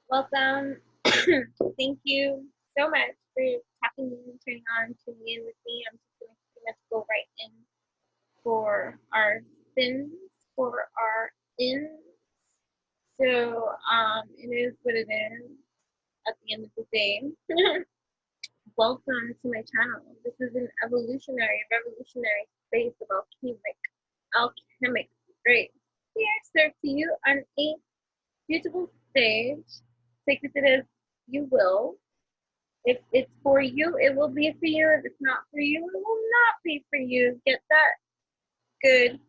Welcome. Thank you so much for tapping in, turning on, tuning in with me. I'm just going to pretty much go right in for our spins, for our ins. So, it is what it is at the end of the day. Welcome to my channel. This is an evolutionary, revolutionary space of alchemic grace. Here, serve to you on a beautiful stage. Take it as you will. If it's for you, it will be for you. If it's not for you, it will not be for you. Get that? Good.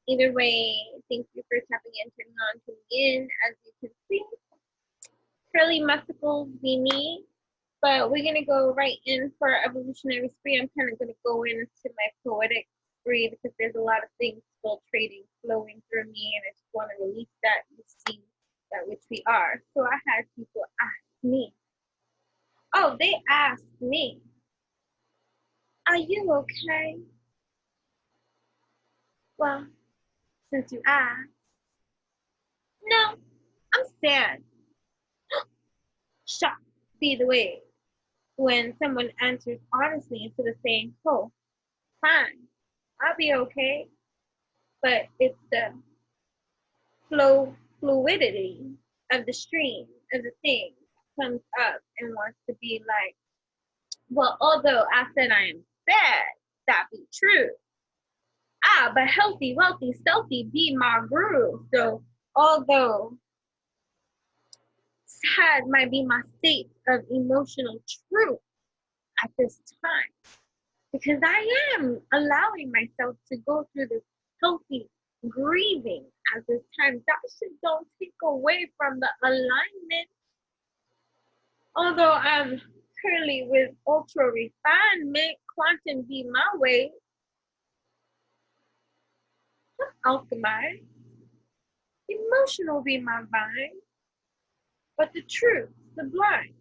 Either way, thank you for tapping in, turning on, tuning in. As you can see, curly musicles be me. But we're gonna go right in for our evolutionary spree. I'm kind of gonna go into my poetic spree because there's a lot of things filtrating, flowing through me, and I just want to release that and see that which we are. So I had people ask me, oh, they asked me, are you okay? Well, since you asked, no, I'm sad. Shocked be the way when someone answers honestly instead of saying, oh, fine, I'll be okay. But it's the fluidity of the stream of the thing that comes up and wants to be like, well, although I said I am sad, that be true. But healthy, wealthy, stealthy be my groove. So although sad might be my state of emotional truth at this time, because I am allowing myself to go through this healthy grieving at this time. That shit don't take away from the alignment. Although I'm currently with ultra refinement, quantum be my way, alchemize, emotional be my vine, but the truth sublime.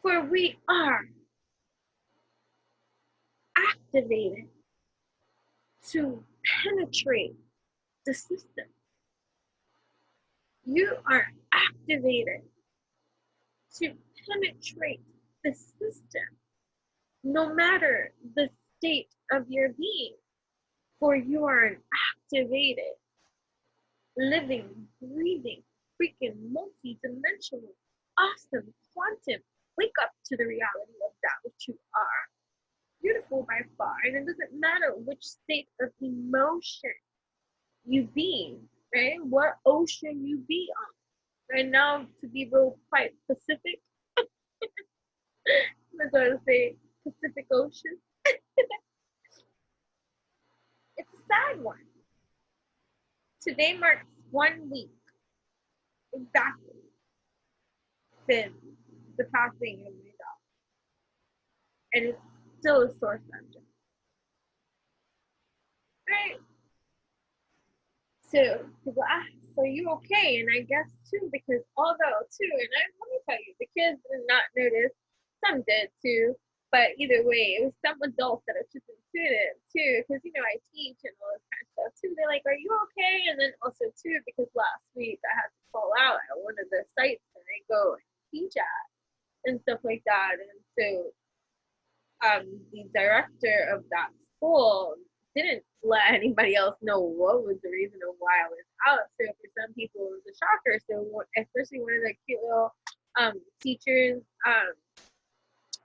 For we are activated to penetrate the system. You are activated to penetrate the system, no matter the state of your being, for you are an activated, living, breathing, freaking multi-dimensional, awesome quantum. Wake up to the reality of that which you are. Beautiful by far, and it doesn't matter which state of emotion you be, right? What ocean you be on. Right now, to be real quite specific, I'm going to say Pacific Ocean. It's a sad one. Today marks 1 week exactly since the passing of my dog, and it's still a sore subject, right? So people ask, "Are you okay?" And I guess too, because although too, and let me tell you, the kids did not notice. Some did too, but either way, it was some adults that are just intuitive too, because I teach and all this kind of stuff too. They're like, "Are you okay?" And then also too, because last week I had to call out at one of the sites and I go and teach at and stuff like that, and so the director of that school didn't let anybody else know what was the reason of why I was out. So for some people, it was a shocker. So especially one of the cute little teachers,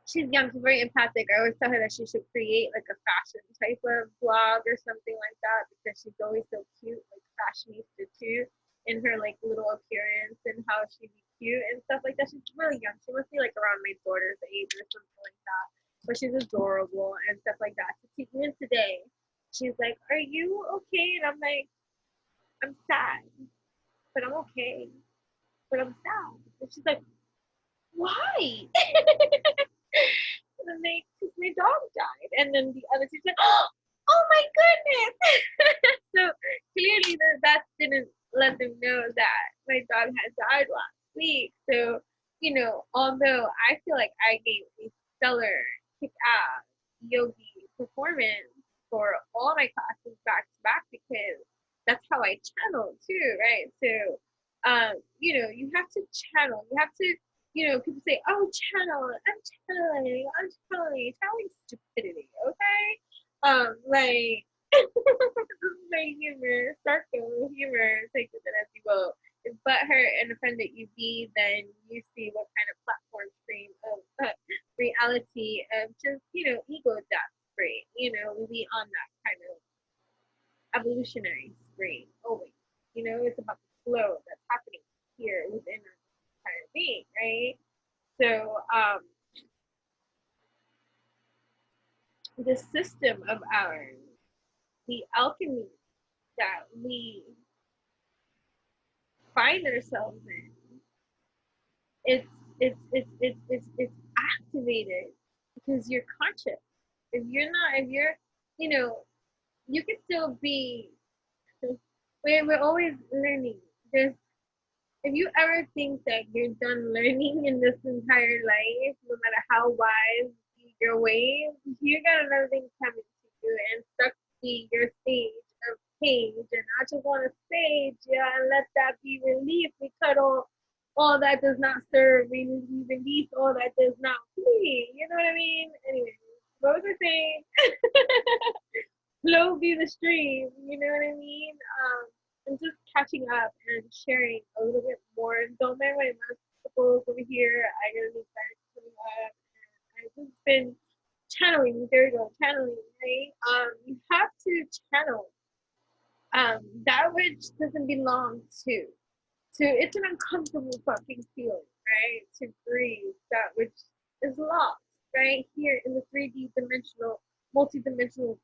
she's young, she's very empathic. I always tell her that she should create like a fashion type of blog or something like that because she's always so cute, like fashionista too, in her like little appearance and how she be cute and stuff like that. She's really young. She must be like around my daughter's age or something like that. But she's adorable and stuff like that. So even today, she's like, "Are you okay?" And I'm like, "I'm sad, but I'm okay, but I'm sad." And she's like, "Why?" And then because my dog died. And then the other teacher said, "Oh my goodness." So clearly that didn't let them know that my dog had died last week. So, although I feel like I gave a stellar kick ass yogi performance for all my classes back to back because that's how I channel too, right? So You know, you have to channel. You have to, you know, people say, oh, channel, I'm channeling. Channeling stupidity, okay? Like, this is my humor, sarcasm, humor, take it as you will. If butthurt and offended you be, then you see what kind of platform stream of reality of just, you know, ego death free. You know, we be on that kind of evolutionary screen always. You know, it's about the flow that's happening here within our entire being, right? So the system of ours, the alchemy that we find ourselves in, it's activated because you're conscious. If you're not, if you're, you know, you can still be. We're always learning. There's if you ever think that you're done learning in this entire life, no matter how wise your ways, you got another thing coming to you and stuck be your stage of cage. And I just want to stage, yeah, and let that be released. We cut all that does not serve. We release all that does not please. You know what I mean? Anyway, what was I saying? Flow be the stream. You know what I mean? And just catching up and sharing a little bit more. Don't mind my muscles over here. I got a new friend coming up, and I've just been channeling. There you go, channeling. Right? You have to channel that which doesn't belong to. So it's an uncomfortable fucking feeling, right? To breathe that which is lost, right here in the 3D dimensional, multi-dimensional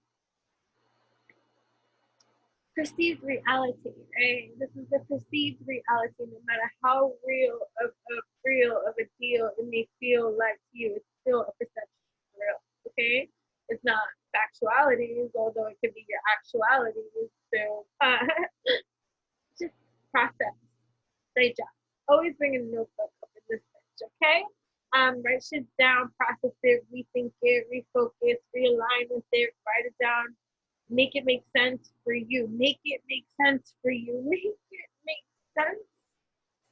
perceived reality, right? This is the perceived reality, no matter how real of a deal it may feel like to you, it's still a perception of real, okay? It's not factualities, although it could be your actualities. So just process, digest. Always bring a notebook up in this bitch, okay? Write shit down, process it, rethink it, refocus, realign with it, write it down, make it make sense for you. Make it make sense for you. Make it make sense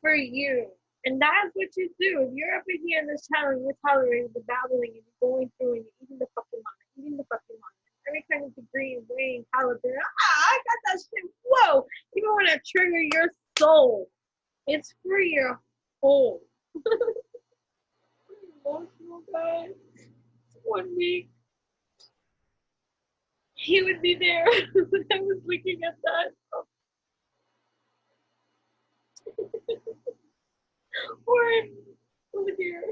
for you. And that's what you do. If you're up in here in this channel and you're tolerating the babbling and you're going through and you're eating the fucking line, eating the fucking line. Every kind of degree and weighing caliber. I got that shit. Whoa. Even when I trigger your soul, it's for your whole. Emotional, guys. 1 week. He would be there. I was looking at that. Or over here.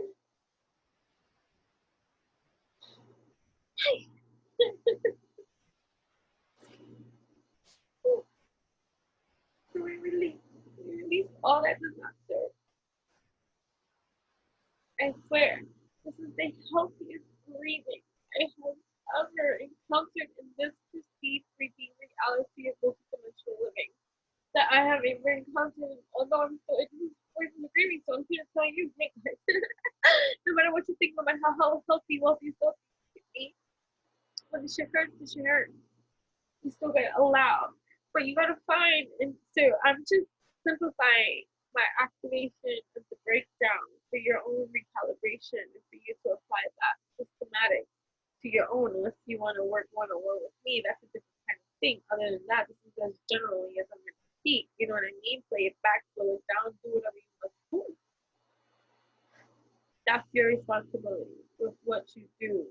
So we release all that does not serve. I swear, this is the healthiest breathing I have ever encountered in this perceived 3D reality of multidimensional living that I have ever encountered. Although I'm so away from the grieving, so I'm here to tell you, hey, no matter what you think, no matter how healthy, wealthy, you when the shit hurts, the shit hurts. You still gotta allow, but you gotta find. And so I'm just simplifying my activation of the breakdown for your own recalibration and for you to apply that systematic to your own. Unless you want to work one-on-one with me, that's a different kind of thing. Other than that, this is as generally as I'm gonna speak. You know what I mean? Play it back, slow it down, do whatever you must do. That's your responsibility with what you do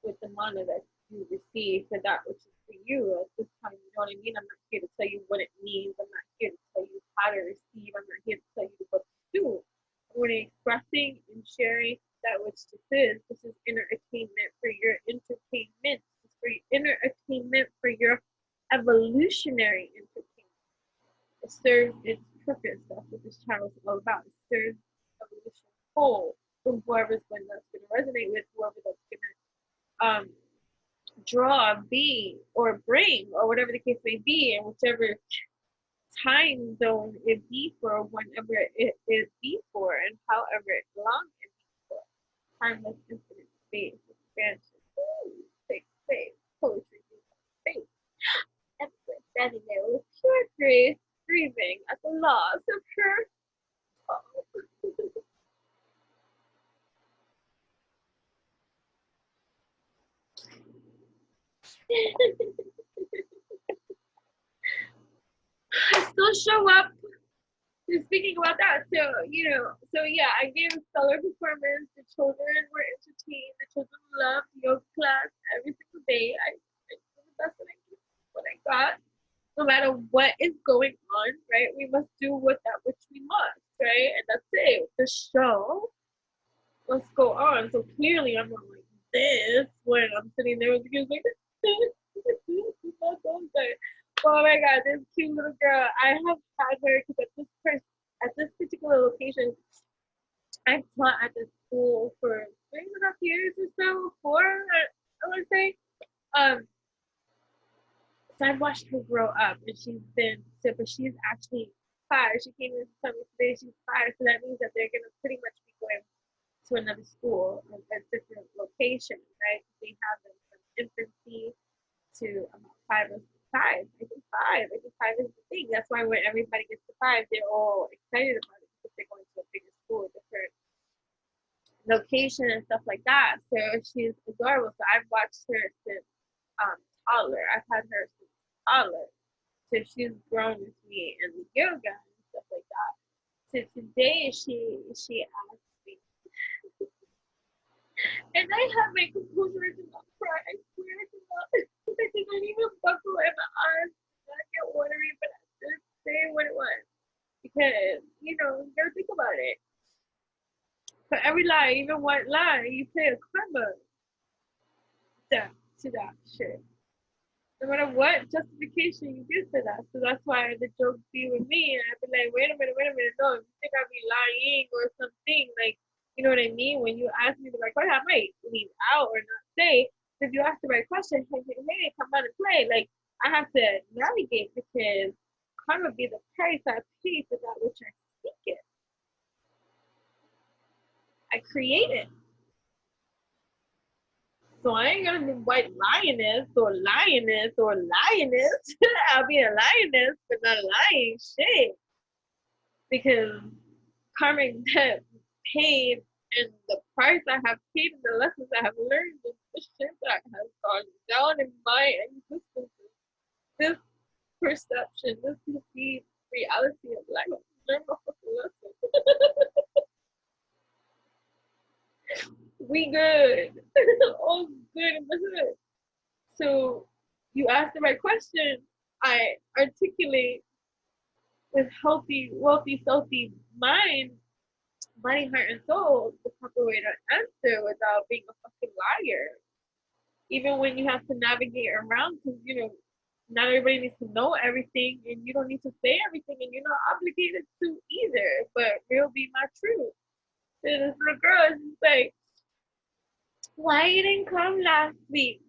with the mana that you receive for that which is for you at this time. You know what I mean? I'm not here to tell you what it means. I'm not here to tell you how to receive. I'm not here to tell you what to do. When expressing and sharing that which this is inner attainment for your entertainment. It's for your inner attainment for your evolutionary entertainment. It serves its purpose. That's what this channel is all about. It serves evolution whole from whoever's going that's going to resonate with, whoever that's going to draw, be, or bring, or whatever the case may be, and whichever time zone it be for, whenever it is be for, and however long it be for. Timeless, infinite space, expansion, safe space, poetry, space. Everyone standing there with pure grace, grieving at the loss of her. I still show up. Speaking about that, so yeah, I gave a stellar performance. The children were entertained. The children loved yoga class every single day. I did the best that I could, what I got. No matter what is going on, right? We must do what that which we must, right? And that's it. The show must go on. So clearly, I'm not like this when I'm sitting there with the kids like oh my god, this cute little girl. I have had her because at this particular location, I've taught at this school for 3.5 years or so, 4, I would say. So I've watched her grow up, and but she's actually 5. She came in to tell me today she's 5, so that means that they're gonna pretty much be going to another school, a different location, right? They have them from infancy to about 5 or 5. I think 5. I think 5 is the thing. That's why when everybody gets to 5, they're all excited about it because they're going to a bigger school, a different location and stuff like that. So she's adorable. So I've watched her since toddler. I've had her since toddler. So she's grown with me in the yoga and stuff like that. So today she asked me, and I have my composure to not cry. I swear to God, I didn't even buckle in my eyes. I get watery, but I just say what it was because you gotta think about it. For every lie, even one lie, you pay a karma to that shit. No matter what justification you give for that. So that's why the jokes be with me, and I'd be like, wait a minute, no, you think I'd be lying or something, like, you know what I mean? When you ask me the right question, I might leave out or not say. If you ask the right question, hey, come on and play. Like, I have to navigate because karma be the price I pay for that which I seek it. I create it. So I ain't gonna be white lioness or lioness or lioness. I'll be a lioness, but not a lying shit. Because karmic debt paid and the price I have paid and the lessons I have learned and the shit that has gone down in my existence, this perception, this perceived reality of life. Learn a fucking lesson. We good. All good in the hood. So you ask the right question, I articulate with healthy, wealthy, healthy mind, body, heart, and soul the proper way to answer without being a fucking liar. Even when you have to navigate around, because not everybody needs to know everything, and you don't need to say everything, and you're not obligated to either. But real be my truth. So this little girl is just like, why you didn't come last week?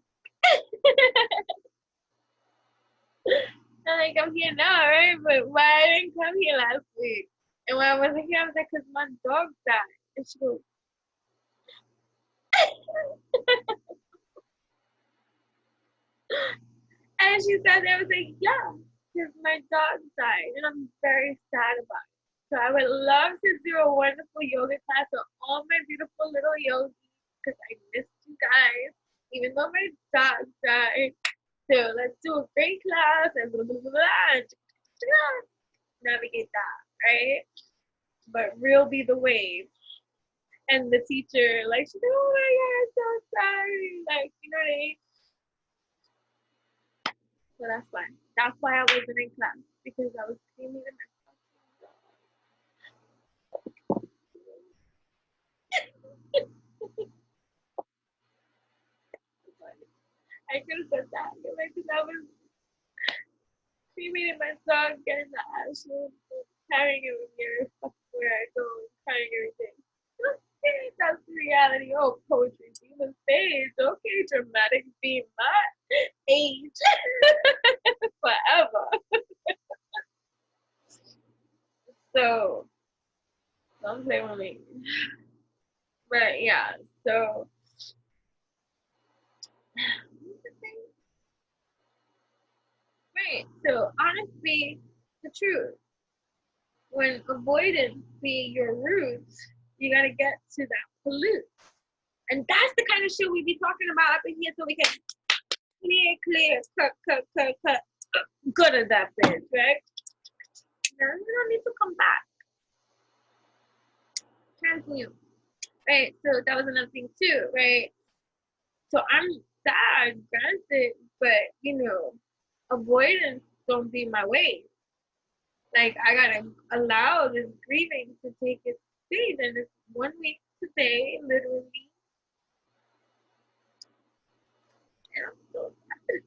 I'm like, I'm here now, right? But why I didn't come here last week? And when I wasn't here, I was like, because my dog died. And she goes, and she said, I was like, yeah, because my dog died. And I'm very sad about it. So I would love to do a wonderful yoga class for all my beautiful little yogis because I missed you guys, even though my dog died. So let's do a great class and blah, blah, blah, blah, and navigate that, right? But real be the wave. And the teacher, like, she's like, oh my God, I'm so sorry. Like, you know what I mean? So that's why. That's why I wasn't in class, because I was screaming in my I could have said that, because I was screaming in my song, getting the ashes, carrying it with me where I go, and crying everything. That's the reality. Oh, poetry be the stage. Okay, dramatic be my age forever. So don't play with me. But yeah, so right. So honestly, the truth. When avoidance be your roots, you gotta get to that pollute. And that's the kind of shit we be talking about up in here so we can clear, cut. Good at that bitch, right? No, you don't need to come back. Transmute. Right? So that was another thing too, right? So I'm sad, granted, but you know, avoidance don't be my way. Like I gotta allow this grieving to take its space, and it's 1 week today, literally. And I'm so sad.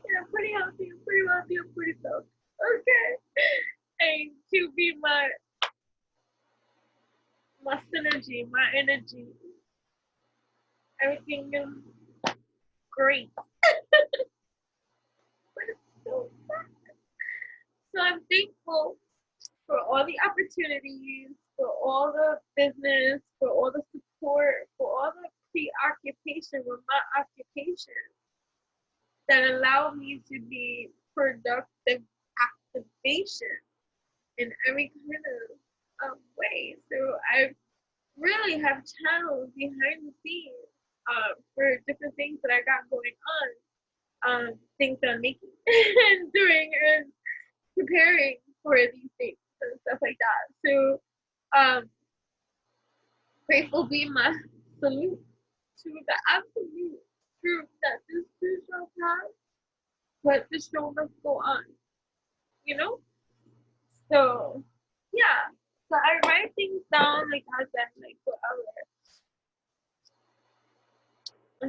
And I'm pretty healthy, I'm pretty wealthy, I'm pretty so okay. And to be my synergy, my energy, everything is great. But it's so sad. So I'm thankful for all the opportunities, for all the business, for all the support, for all the preoccupation with my occupation that allow me to be productive activation in every kind of way. So I really have channels behind the scenes for different things that I got going on, things that I'm making and doing and preparing for these things and stuff like that. So grateful be my salute to the absolute truth that this spiritual path, but the show must go on, you know? So yeah. So I write things down like as I'm like forever. I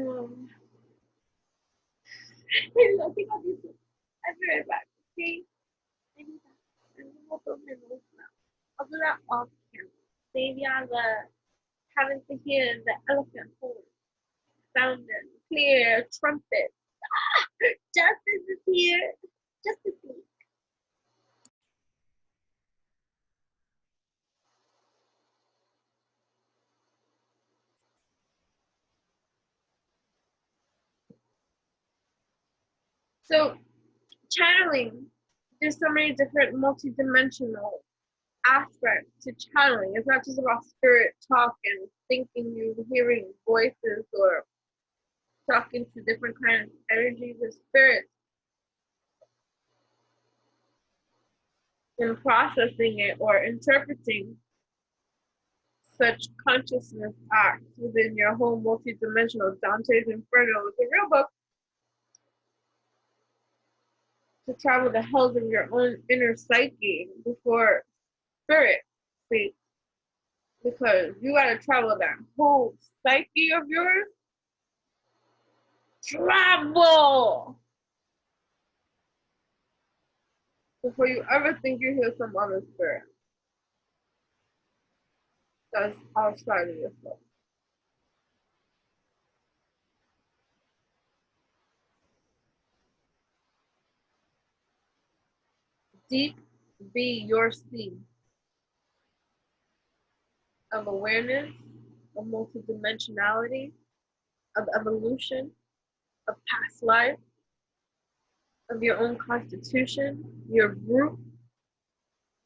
think I'll do this. I'll be right back. Okay? I'll do that off camera. Maybe I'm having to hear the elephant horn sounding clear trumpet. Ah, justice is here. Justice League. So channeling, there's so many different multi-dimensional aspect to channeling. It's not just about spirit talk and thinking you hearing voices or talking to different kinds of energies of spirits and processing it or interpreting such consciousness acts within your whole multi-dimensional Dante's Inferno is a real book to travel the hells of your own inner psyche before spirit speaks. Because you gotta travel that whole psyche of yours. Travel! Before you ever think you hear some other spirit that's outside of yourself. Deep be your sea of awareness, of multidimensionality, of evolution, of past life, of your own constitution, your root,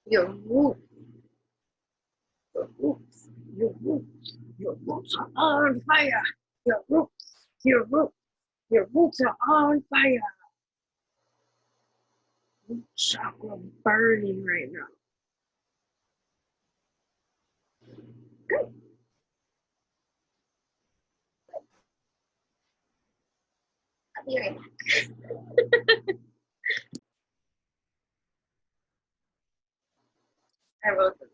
your roots, your roots, your roots are on fire. Your roots are on fire. Root chakra burning right now. Good. I'll be right back. I wrote them.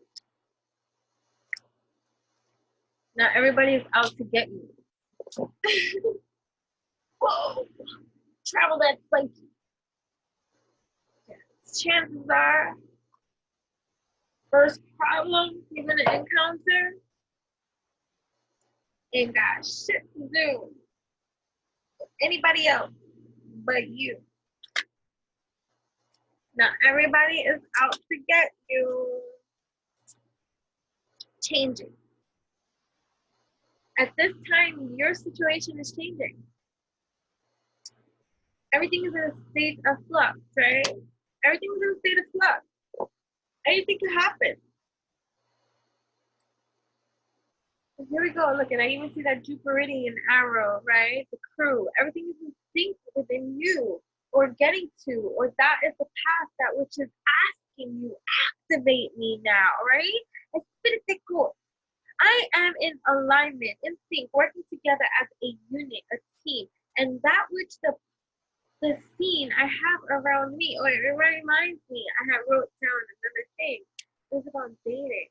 Not everybody is out to get you. Whoa. Travel that psyche. Chances are, first problem you're gonna encounter ain't got shit to do with anybody else but you. Not everybody is out to get you. Changing. At this time, your situation is changing. Everything is in a state of flux, right? Everything was in a state of flux. Anything could happen. Here we go. Look, and I even see that Jupiter arrow, right? The crew. Everything is in sync within you, or getting to, or that is the path that which is asking you, activate me now, right? I am in alignment, in sync, working together as a unit, a team, and that which the scene I have around me, or it reminds me, I have wrote down another thing. It was about dating.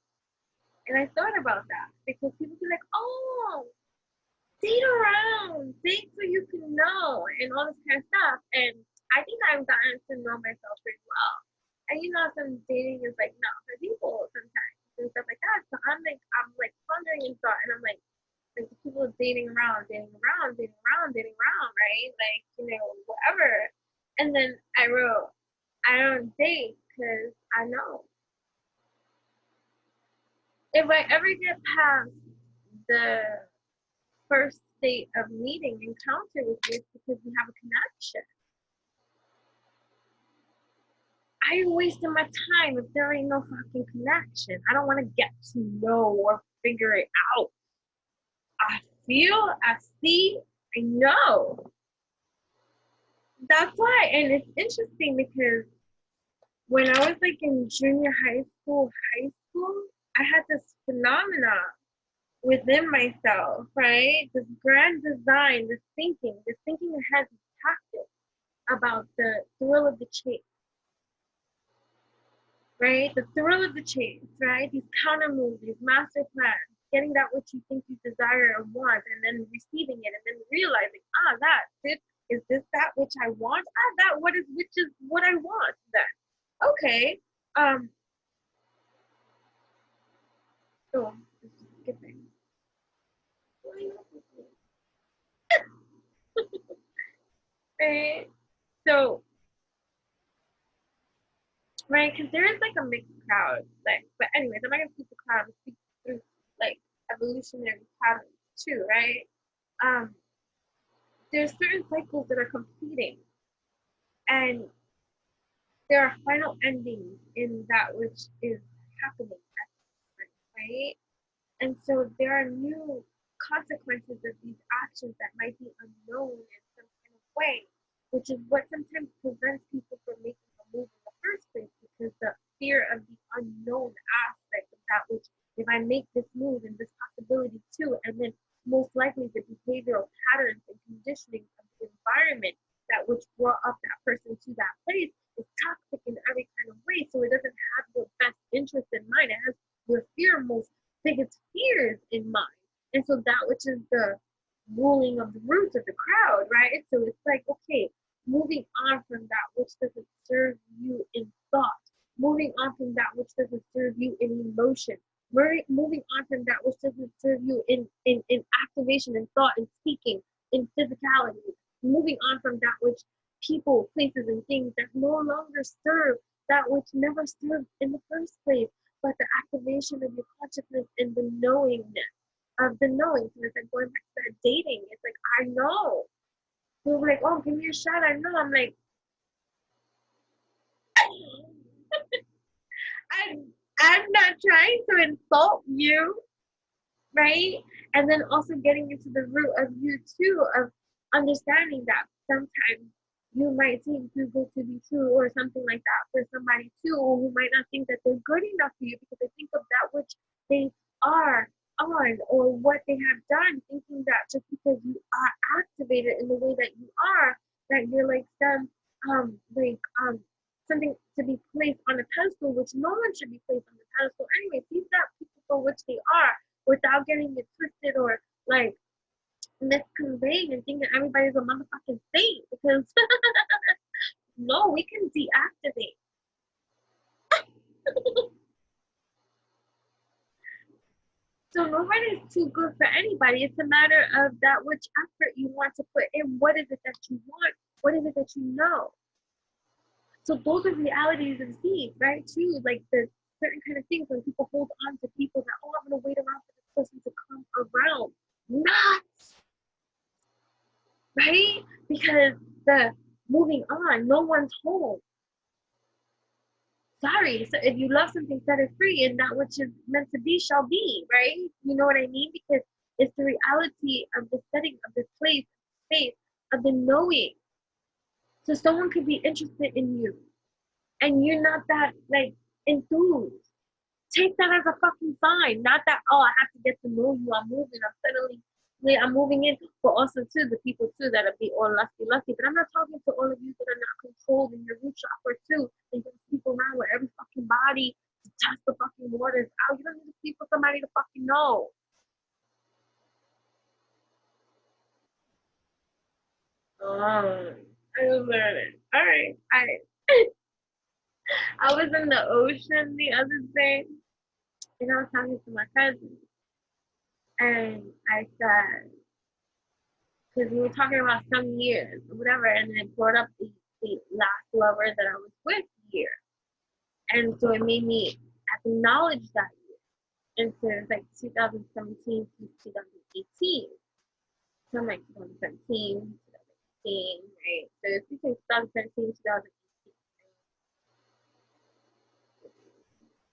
And I thought about that because people be like, oh, date around, date so you can know, and all this kind of stuff. And I think I've gotten to know myself pretty well. And you know, some dating is like not for people sometimes and stuff like that. So I'm like pondering in thought, and I'm like the people dating around, right? Like, you know, whatever. And then I wrote, I don't date because I know. If I ever get past the first state of meeting, encounter with you, it's because we have a connection. I ain't wasting my time if there ain't no fucking connection. I don't want to get to know or figure it out. I feel, I see, I know. That's why, and it's interesting because when I was like in junior high school, I had this phenomena within myself, right? This grand design, this thinking ahead, this tactic about the thrill of the chase, right? The thrill of the chase, right? These counter moves, these master plans, getting that which you think you desire or want, and then receiving it, and then realizing, is this that which I want? Which is what I want then. Okay. So skipping. Right. So, right, because there is like a mixed crowd. Like, but anyways, I'm not gonna speak the crowd. I'm speak through like evolutionary patterns too, right? There's certain cycles that are completing, and there are final endings in that which is happening at this time, right? And so there are new consequences of these actions that might be unknown in some kind of way, which is what sometimes prevents people from making a move in the first place, because the fear of the unknown aspect of that which, if I make this move and this possibility too, and then most likely the behavioral patterns and conditioning of the environment that which brought up that person to that place is toxic in every kind of way. So it doesn't have your best interest in mind. It has your fearmost biggest fears in mind. And so that which is the ruling of the roots of the crowd, right? So it's like, okay, moving on from that which doesn't serve you in thought, moving on from that which doesn't serve you in emotion, moving on from that which doesn't serve you in activation and thought and speaking, in physicality, moving on from that which people, places, and things that no longer serve that which never served in the first place, but the activation of your consciousness and the knowingness of the knowing. So it's like going back to that dating. It's like, I know. People were like, oh, give me a shot. I know. I'm like, I'm not trying to insult you, right? And then also getting into the root of you too, of understanding that sometimes you might seem too good to be true or something like that for somebody too, who might not think that they're good enough for you because they think of that which they are on or what they have done, thinking that just because you are activated in the way that you are, that you're like something to be placed on a pedestal, which no one should be placed on the pedestal anyway. See that people for which they are, without getting it twisted or like misconveying and thinking everybody's a motherfucking saint, because no, we can deactivate. So nobody's too good for anybody. It's a matter of that which effort you want to put in. What is it that you want? What is it that you know? So those are realities of seeds, right? Too, like the certain kind of things when people hold on to people that, oh, I'm gonna wait around for this person to come around. Nuts, right? Because the moving on, no one's home. sorry. So if you love something, set it free, and that which is meant to be shall be, right? You know what I mean? Because it's the reality of the setting, of the place, space, of the knowing. So someone could be interested in you, and you're not that like enthused. Take that as a fucking sign. Not that, oh, I have to get to know you. I'm moving. I'm suddenly, I'm moving in. But also too, the people too that are be all lusty. But I'm not talking to all of you that are not controlled in your root chakra too. And you sleep around with every fucking body to test the fucking waters out. You don't need to sleep with somebody to fucking know. I was learning. All right. I was in the ocean the other day, and I was talking to my cousin, and I said, because we were talking about some years or whatever, and then it brought up the last lover that I was with year. And so it made me acknowledge that year. And so it's like 2017 to 2018. So I'm like 2017, 2018, right? So it's between 2017 2018.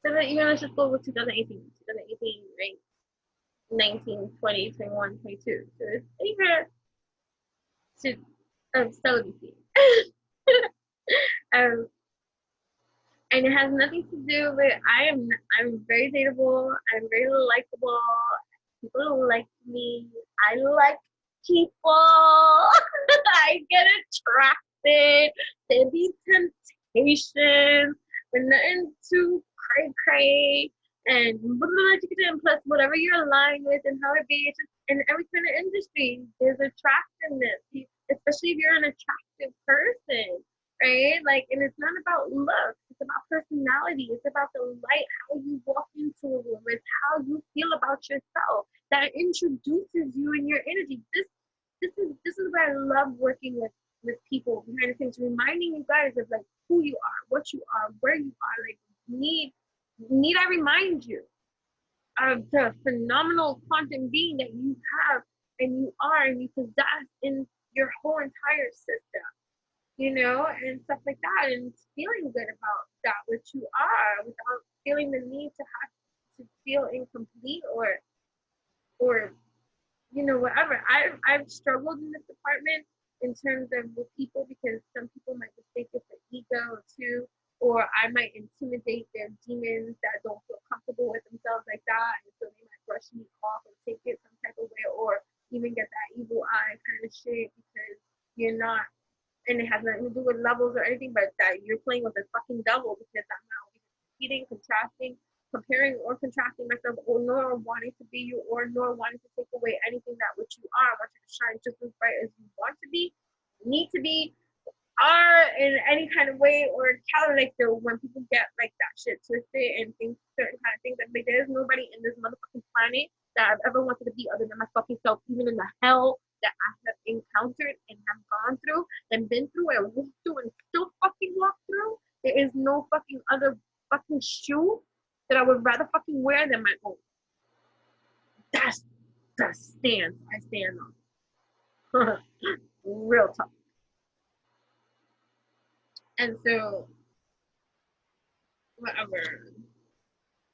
So that, let's just go with 2018. 2018, right? 19, 20, 21, 22. So it's a year of celibacy. um, and it has nothing to do with I'm very dateable, I'm very likable, people like me, I like people. I get attracted, there be temptations, but nothing too cray and plus whatever you're aligned with and how it be, it's just in every kind of industry there's attractiveness, especially if you're an attractive person, right? Like, and it's not about looks, it's about personality, it's about the light, how you walk into a room, it's how you feel about yourself that introduces you in your energy. This is why I love working with people behind the scenes, reminding you guys of like who you are, what you are, where you are. Like, need I remind you of the phenomenal quantum being that you have and you are and you possess in your whole entire system, and stuff like that, and feeling good about that which you are without feeling the need to have to feel incomplete or whatever. I've struggled in this department in terms of with people because some people might mistake it for ego too, or I might intimidate their demons that don't feel comfortable with themselves like that, and so they might brush me off or take it some type of way, or even get that evil eye kind of shit because you're not, and it has nothing to do with levels or anything, but that you're playing with a fucking devil because I'm not competing, contrasting, comparing or contrasting myself, or nor wanting to be you, or nor wanting to take away anything that which you are. I want you to shine just as bright as you want to be, need to be, are in any kind of way, or like the when people get like that shit twisted and think certain kind of things. Like, there's nobody in this motherfucking planet that I've ever wanted to be other than my fucking self, even in the hell that I have encountered and have gone through and been through and walked through and still fucking walk through. There is no fucking other fucking shoe that I would rather fucking wear than my own. That's the stance I stand on. Real talk. And so, whatever.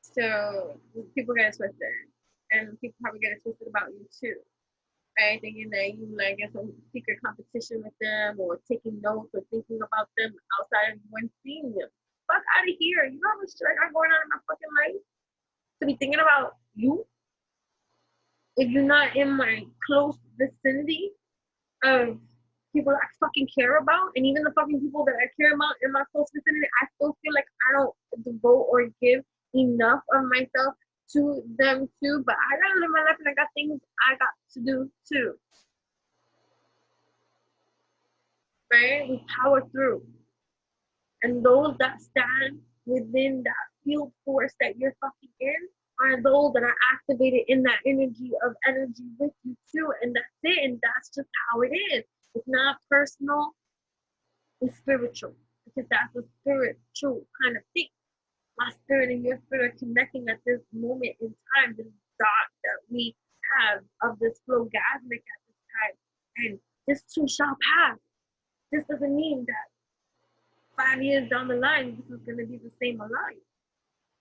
So, people get it twisted. And people probably get it twisted about you too. Right? Thinking that you like in some secret competition with them, or taking notes, or thinking about them outside of when seeing them. Fuck out of here. You know how much shit I got going on in my fucking life? To be thinking about you if you're not in my close vicinity of people I fucking care about, and even the fucking people that I care about in my close vicinity, I still feel like I don't devote or give enough of myself to them too. But I gotta live my life, and I got things I got to do too. Right? We power through. And those that stand within that field force that you're fucking in are those that are activated in that energy of energy with you too. And that's it. And that's just how it is. It's not personal, it's spiritual. Because that's a spiritual kind of thing. My spirit and your spirit are connecting at this moment in time, this dot that we have of this flow gasmic at this time. And this too shall pass. This doesn't mean that 5 years down the line, this is going to be the same alliance.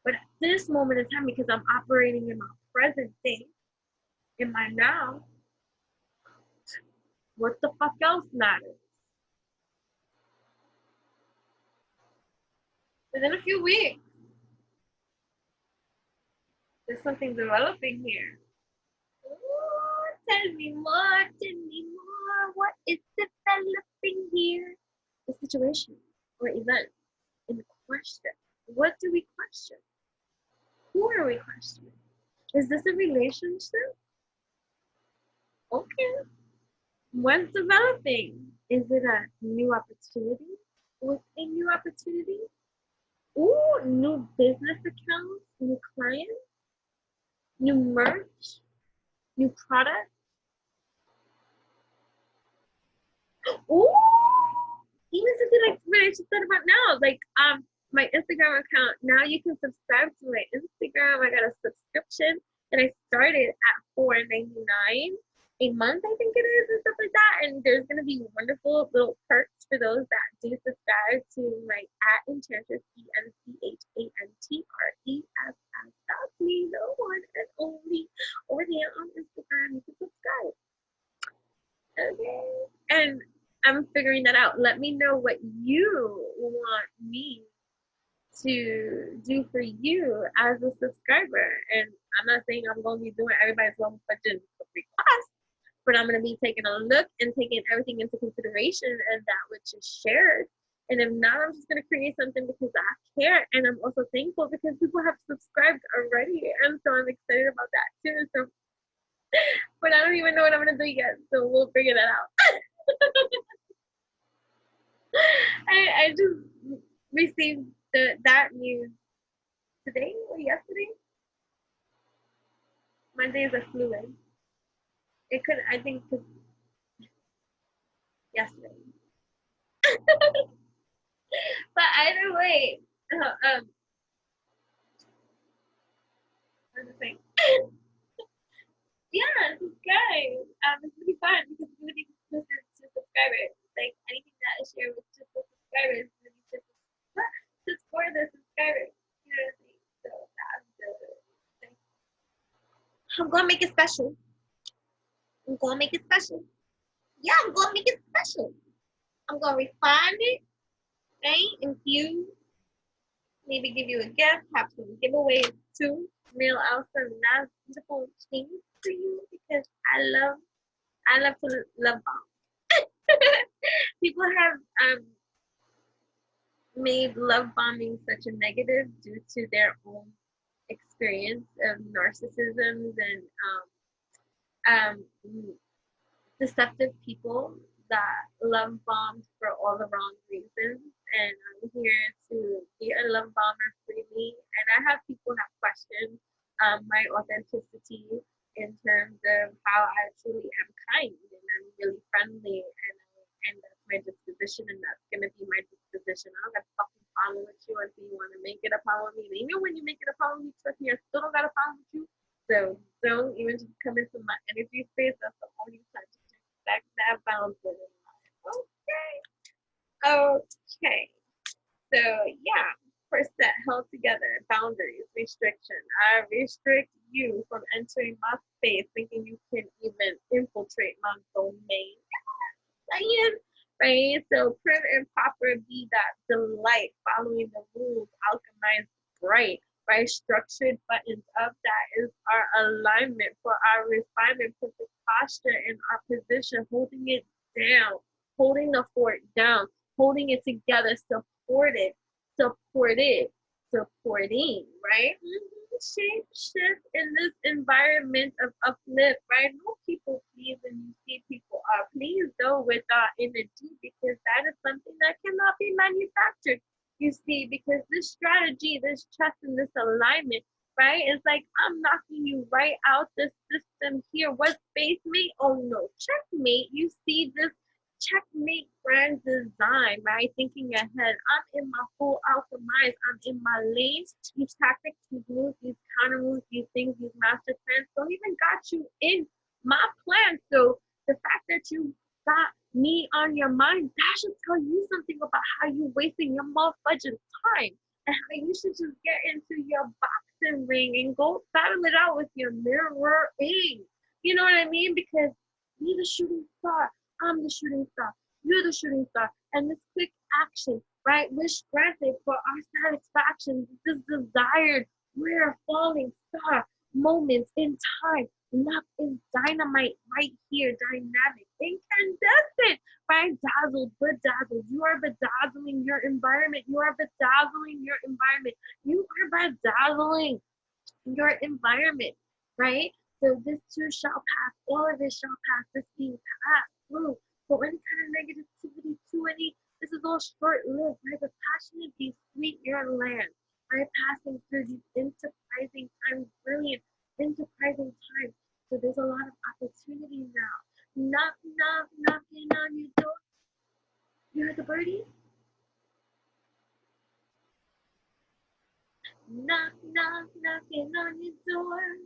But at this moment in time, because I'm operating in my present day, in my now, what the fuck else matters? Within a few weeks, there's something developing here. Ooh, tell me more, tell me more. What is developing here? The situation or event in question. What do we question? Who are we questioning? Is this a relationship? Okay. What's developing? Is it a new opportunity? With a new opportunity? Ooh, new business accounts, new clients, new merch, new product. Ooh, even something like what I just said about now, like my Instagram account. Now you can subscribe to my Instagram. I got a subscription that I started at $4.99 a month, I think it is, and stuff like that. And there's gonna be wonderful little perks for those that do subscribe to my @enchantress ENCHANTRESS. That's me, the one and only over there on Instagram. You can subscribe. Okay. And I'm figuring that out. Let me know what you want me to do for you as a subscriber. And I'm not saying I'm going to be doing everybody's one budget request, but I'm going to be taking a look and taking everything into consideration and that which is shared. And if not, I'm just going to create something because I care. And I'm also thankful because people have subscribed already. And so I'm excited about that too. So, but I don't even know what I'm going to do yet. So we'll figure that out. I just received that news today or yesterday. My days are fluid. It could, I think, yesterday. But either way, I'm just saying, yeah, subscribe. It's really fun because it's really exclusive to subscribers. Like anything that I share with just the subscribers, really just for the subscribers. You know what I'm saying? So that's the thing. I'm gonna make it special. I'm gonna make it special. Yeah, I'm gonna make it special. I'm gonna refine it, right? Infuse, maybe give you a gift, have some giveaways too. Mail out some nice, beautiful things for you because I love to love bomb. People have made love bombing such a negative due to their own experience of narcissism and deceptive people that love bombed for all the wrong reasons. And I'm here to be a love bomber freely. And I have people have questioned my authenticity in terms of how I truly am kind and I'm really friendly and that's my disposition and that's gonna be my disposition. I don't got to fucking follow with you until you want to make it a problem with me. Even when you make it a problem with me, trust me, I still don't got a problem with you. So don't even just come into my energy space. That's the only time to respect that boundary. Okay. Okay. So yeah, first set held together. Boundaries, restriction. I restrict you from entering my space, thinking you can even infiltrate my domain. Right? So prim and proper be that delight, following the rules, alchemized bright, right? Structured buttons up, that is our alignment for our refinement, perfect posture in our position, holding it down, holding the fort down, holding it together, supported, supported, supporting, right? Shape shift in this environment of uplift, right? No people please and you see people are pleased though with our energy because that is something that cannot be manufactured. You see, because this strategy, this trust and this alignment, right? It's like I'm knocking you right out the system here. What space mate? Oh no, checkmate. You see this checkmate grand design, right? Thinking ahead. I'm in my full alchemize. I'm in my lane. These tactics, these moves, these counter moves, these things, these master plans don't even got you in my plan. So the fact that you got me on your mind, that should tell you something about how you're wasting your motherfucking time and how you should just get into your boxing ring and go battle it out with your mirroring. You know what I mean? Because you're the shooting star, I'm the shooting star, you're the shooting star, and this quick action, right? Wish granted for our satisfaction, this desired, we're falling star moments in time. Love is dynamite right here, dynamic, incandescent, right? Dazzled, bedazzled. You are bedazzling your environment. You are bedazzling your environment. You are bedazzling your environment, right? So this too shall pass. All of it shall pass. This being passed through. So any kind of negativity to any, this is all short-lived, right? The passionate be sweet your land, right? Passing through these enterprising times, brilliant enterprising times. So there's a lot of opportunity now. Knock, knock, knocking on your door. You heard the birdie? Knock, knock, knocking on your door.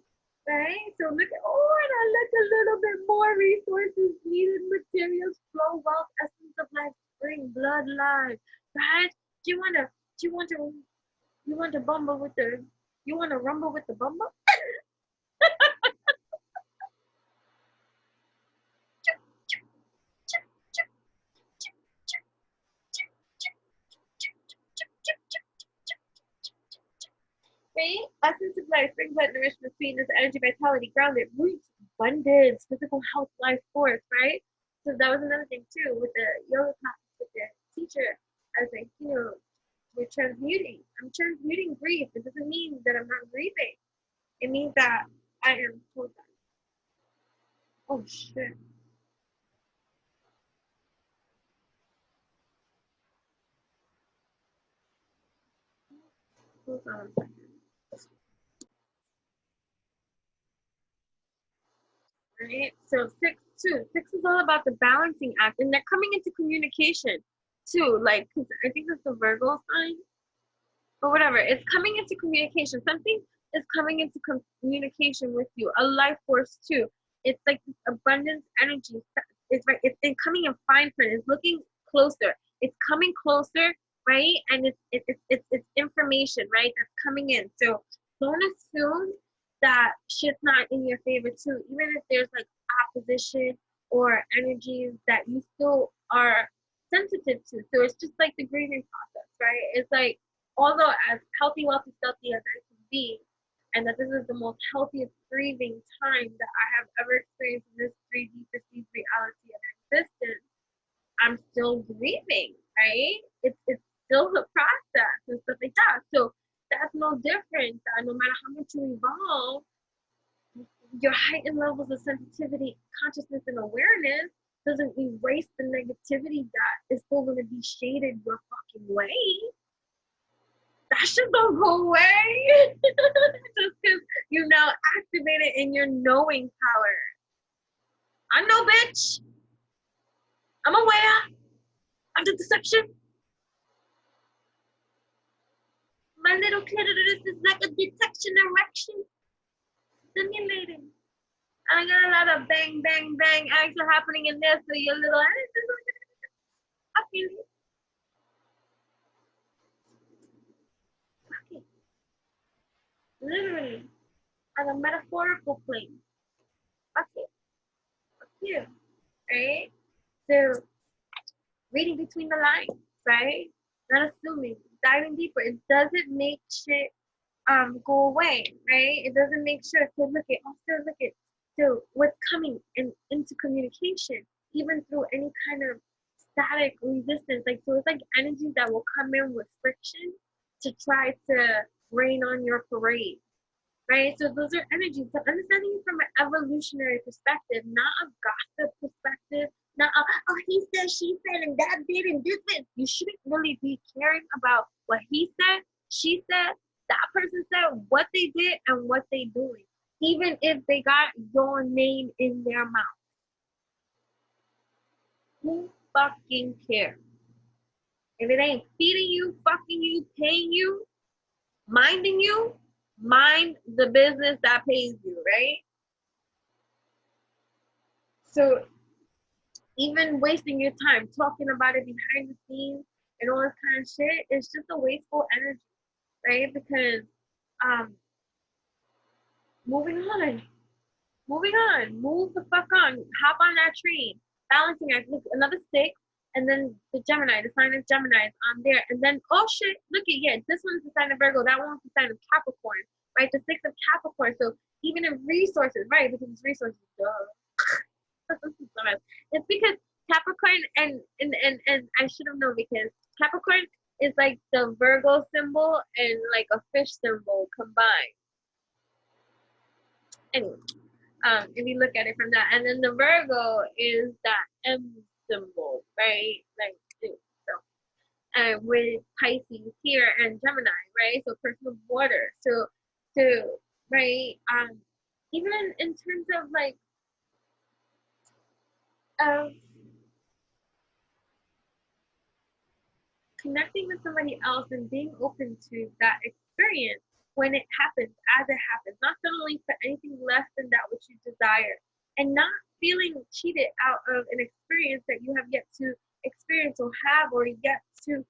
Right? So look at, oh, and I look a little bit more resources, needed materials, flow, wealth, essence of life, spring, bloodline. Right? Do you want to bumble with the, you want to rumble with the bumble? Right? Essence of life, brings light, nourishment, sweetness, energy, vitality, grounded, roots, abundance, physical health, life force, right? So that was another thing too with the yoga class with the teacher. I was like, we're transmuting. I'm transmuting grief. It doesn't mean that I'm not grieving. It means that I am told that. Oh shit. Hold on a second. Right? So 6-2. 6 is all about the balancing act, and they're coming into communication too. Like, cause I think that's the Virgo sign or whatever. It's coming into communication. Something is coming into communication with you. A life force too. It's like this abundance energy. It's right. It's coming in fine print. It's looking closer. It's coming closer, right? And it's information, right? That's coming in. So don't assume that shit's not in your favor too. Even if there's like opposition or energies that you still are sensitive to. So it's just like the grieving process, right? It's like, although as healthy, wealthy, stealthy as I can be, and that this is the most healthiest grieving time that I have ever experienced in this 3D perceived reality of existence, I'm still grieving, right? It's still the process and stuff like that. So that's no different. That no matter how much you evolve, your heightened levels of sensitivity, consciousness, and awareness doesn't erase the negativity that is still going to be shaded your fucking way. That shit don't go away just because you now activate it in your knowing power. I know, bitch. I'm aware of the deception. My little clitoris is like a detection erection, stimulating. I got a lot of bang, bang, bang action happening in there, so your little, I feel you. Okay. Literally, on a metaphorical plane. Okay. Okay. Right? So, reading between the lines, right? Not assuming, diving deeper. It doesn't make shit go away, right? It doesn't make sure. So look at, also look at, so what's coming into communication, even through any kind of static resistance, like, so it's like energy that will come in with friction to try to rain on your parade, right? So those are energies. So understanding it from an evolutionary perspective, not a gossip perspective, not a, oh, he said, she said, and that did, and this did. You shouldn't really be caring about what he said, she said, that person said, what they did, and what they doing, even if they got your name in their mouth. Who fucking cares? If it ain't feeding you, fucking you, paying you, minding you, mind the business that pays you, right? So even wasting your time talking about it behind the scenes and all this kind of shit is just a wasteful energy, right? Because moving on, move the fuck on, hop on that train. Balancing act, look, another 6, and then the Gemini, the sign of Gemini is on there, and then oh shit, look at, yeah, this one's the sign of Virgo, that one's the sign of Capricorn, right? The 6 of Capricorn. So even in resources, right? Because it's resources, it's because Capricorn and I should have known, because Capricorn is like the Virgo symbol and like a fish symbol combined. Anyway, if you look at it from that, and then the Virgo is that M symbol, right? Like so, and with Pisces here and Gemini, right? So person of water. So right, even in terms of like connecting with somebody else and being open to that experience when it happens, as it happens, not settling for anything less than that which you desire, and not feeling cheated out of an experience that you have yet to experience or have or yet to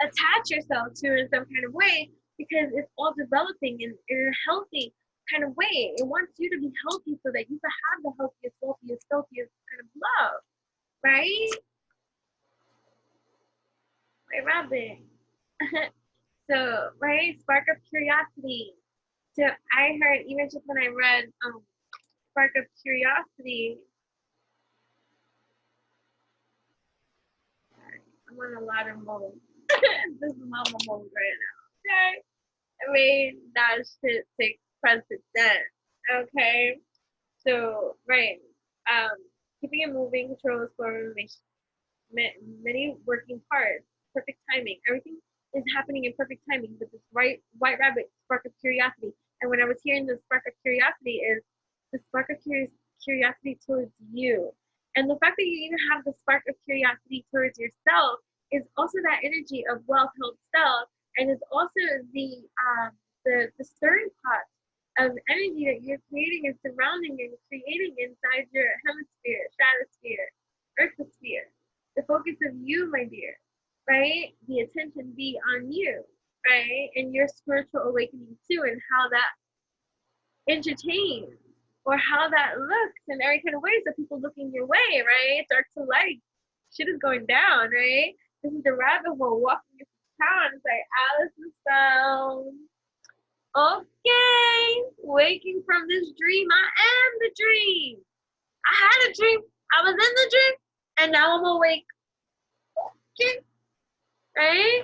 attach yourself to in some kind of way, because it's all developing in a healthy kind of way. It wants you to be healthy so that you can have the healthiest, wealthiest, filthiest kind of love, right? Right, Robin. So, right, spark of curiosity. So I heard, even just when I read spark of curiosity, I'm on a lot of mode. This is mama mode right now. Okay, I mean that shit takes precedent. Okay, so right, keeping it moving, control, exploration, many working parts, perfect timing. Everything is happening in perfect timing. But this white rabbit spark of curiosity. And when I was hearing the spark of curiosity, is the spark of curiosity towards you. And the fact that you even have the spark of curiosity towards yourself is also that energy of wealth, health, self, and it's also the stirring pot of energy that you're creating and surrounding and creating inside your hemisphere, stratosphere, earthosphere. The focus of you, my dear, right? The attention be on you, right? And your spiritual awakening too, and how that entertains or how that looks in every kind of way. So people looking your way, right? Dark to light, shit is going down, right? This is the rabbit hole walking into town. It's like Alice in Sound. Okay, waking from this dream. I am the dream. I had a dream. I was in the dream, and now I'm awake. Okay, right?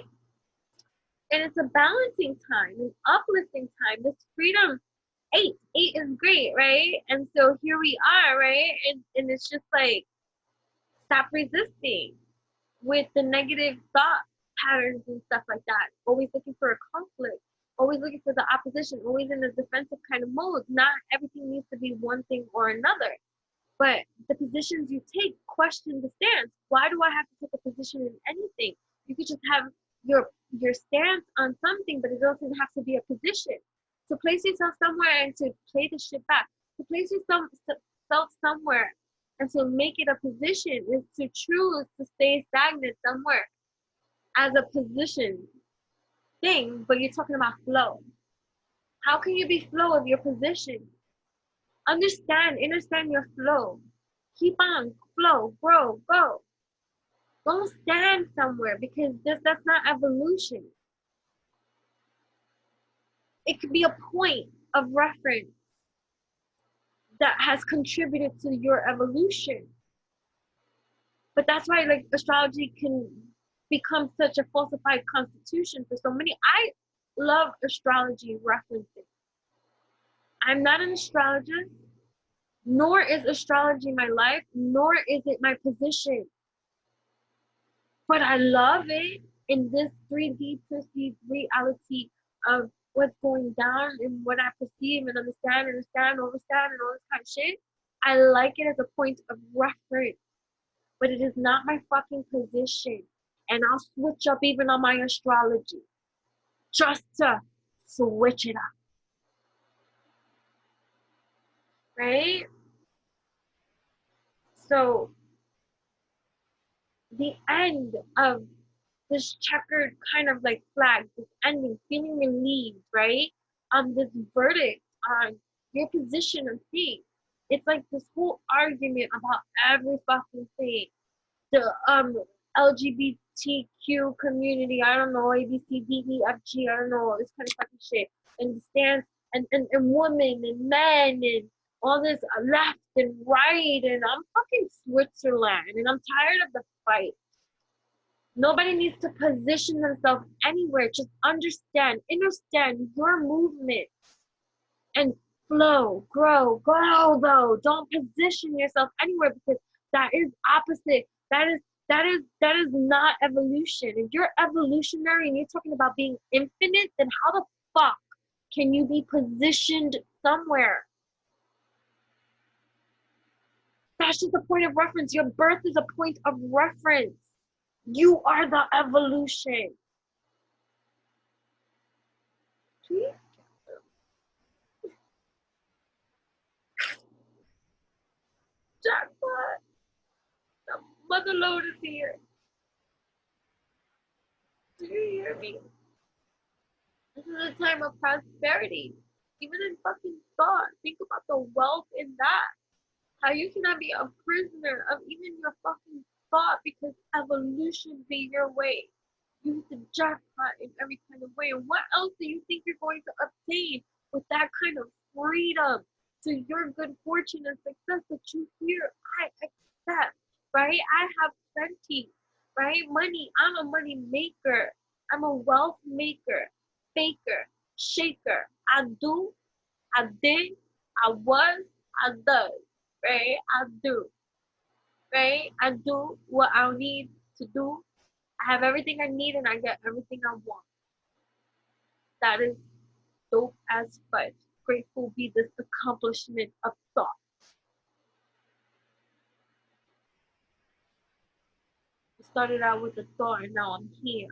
And it's a balancing time, an uplifting time. This freedom, 8 is great, right? And so here we are, right? And it's just like, stop resisting with the negative thought patterns and stuff like that. Always looking for a conflict, always looking for the opposition, always in a defensive kind of mode. Not everything needs to be one thing or another. But the positions you take, question the stance. Why do I have to take a position in anything? You could just have your stance on something, but it doesn't have to be a position. To place yourself somewhere and to play the shit back. To place yourself somewhere and to make it a position is to choose to stay stagnant somewhere as a position thing, but you're talking about flow. How can you be flow of your position? Understand your flow. Keep on, flow, grow, go. Don't stand somewhere, because that's not evolution. It could be a point of reference that has contributed to your evolution. But that's why, like, astrology can become such a falsified constitution for so many. I love astrology references. I'm not an astrologist, nor is astrology my life, nor is it my position. But I love it in this 3D perceived reality of what's going down and what I perceive and understand, and all this kind of shit. I like it as a point of reference, but it is not my fucking position. And I'll switch up even on my astrology just to switch it up. Right? So the end of this checkered kind of like flag, this ending, feeling relieved, right? This verdict on your position of things. It's like this whole argument about every fucking thing. The LGBTQ community, I don't know, ABCDEFG, I don't know, all this kind of fucking shit. And the stance and women and men and all this left and right, and I'm fucking Switzerland and I'm tired of the fight. Nobody needs to position themselves anywhere. Just understand your movement and flow, grow though. Don't position yourself anywhere because that is opposite. That is not evolution. If you're evolutionary and you're talking about being infinite, then how the fuck can you be positioned somewhere? That's just a point of reference. Your birth is a point of reference. You are the evolution. Jackpot. The mother load is here. Do you hear me? This is a time of prosperity. Even in fucking thought. Think about the wealth in that. How you cannot be a prisoner of even your fucking thought because evolution be your way. You hit the jackpot in every kind of way. And what else do you think you're going to obtain with that kind of freedom to your good fortune and success that you hear? I accept, right? I have plenty, right? Money, I'm a money maker. I'm a wealth maker, faker, shaker. I do, I did, I was, I does, right? I do, right? I do what I need to do. I have everything I need and I get everything I want. That is dope as fudge. Grateful be this accomplishment of thought. I started out with a thought and now I'm here.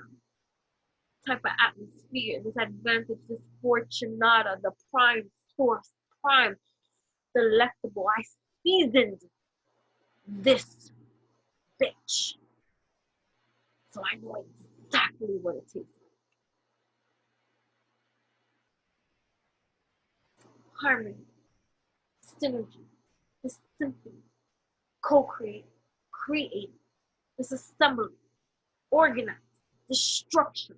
Type of atmosphere, this advantage, this fortunata, the prime source, prime delectable. I seasoned this bitch. So I know exactly what it tastes like. Harmony, synergy, the symphony, co-create, create, this assembly, organize, the structure,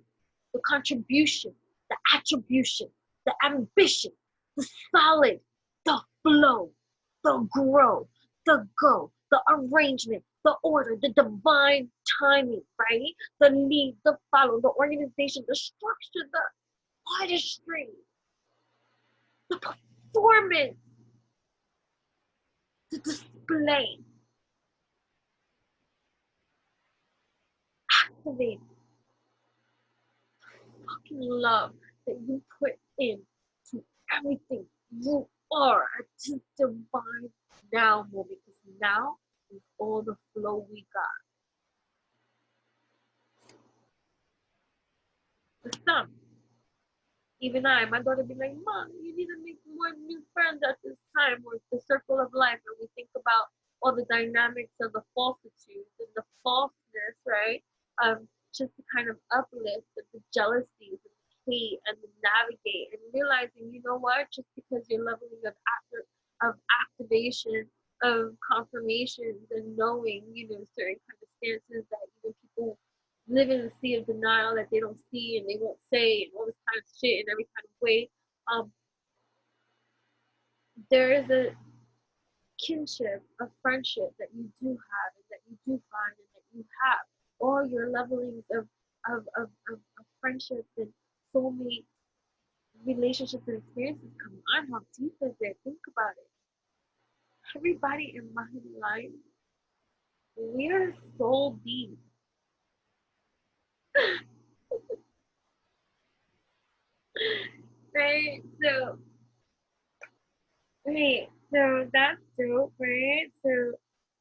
the contribution, the attribution, the ambition, the solid, the flow, the grow, the go, the arrangement, the order, the divine timing, right? The lead, the follow, the organization, the structure, the artistry, the performance, the display, activate, fucking love that you put in to everything you are at this divine now moment, because now is all the flow we got. The sum. Even my daughter be like, Mom, you need to make more new friends at this time, or the circle of life, and we think about all the dynamics of the falsitudes and the falseness, right? Just to kind of uplift the jealousies and the hate and the navigate and realizing, you know what, just because you're leveling of activation, of confirmations and knowing, certain kind of stances that even people live in a sea of denial that they don't see and they won't say and all this kind of shit in every kind of way. There is a kinship, a friendship that you do have and that you do find and that you have. All your levelings of friendships and soulmate relationships and experiences. Come on, how deep is it? Think about it. Everybody in my life, we're soul deep. Right? So that's dope, right? So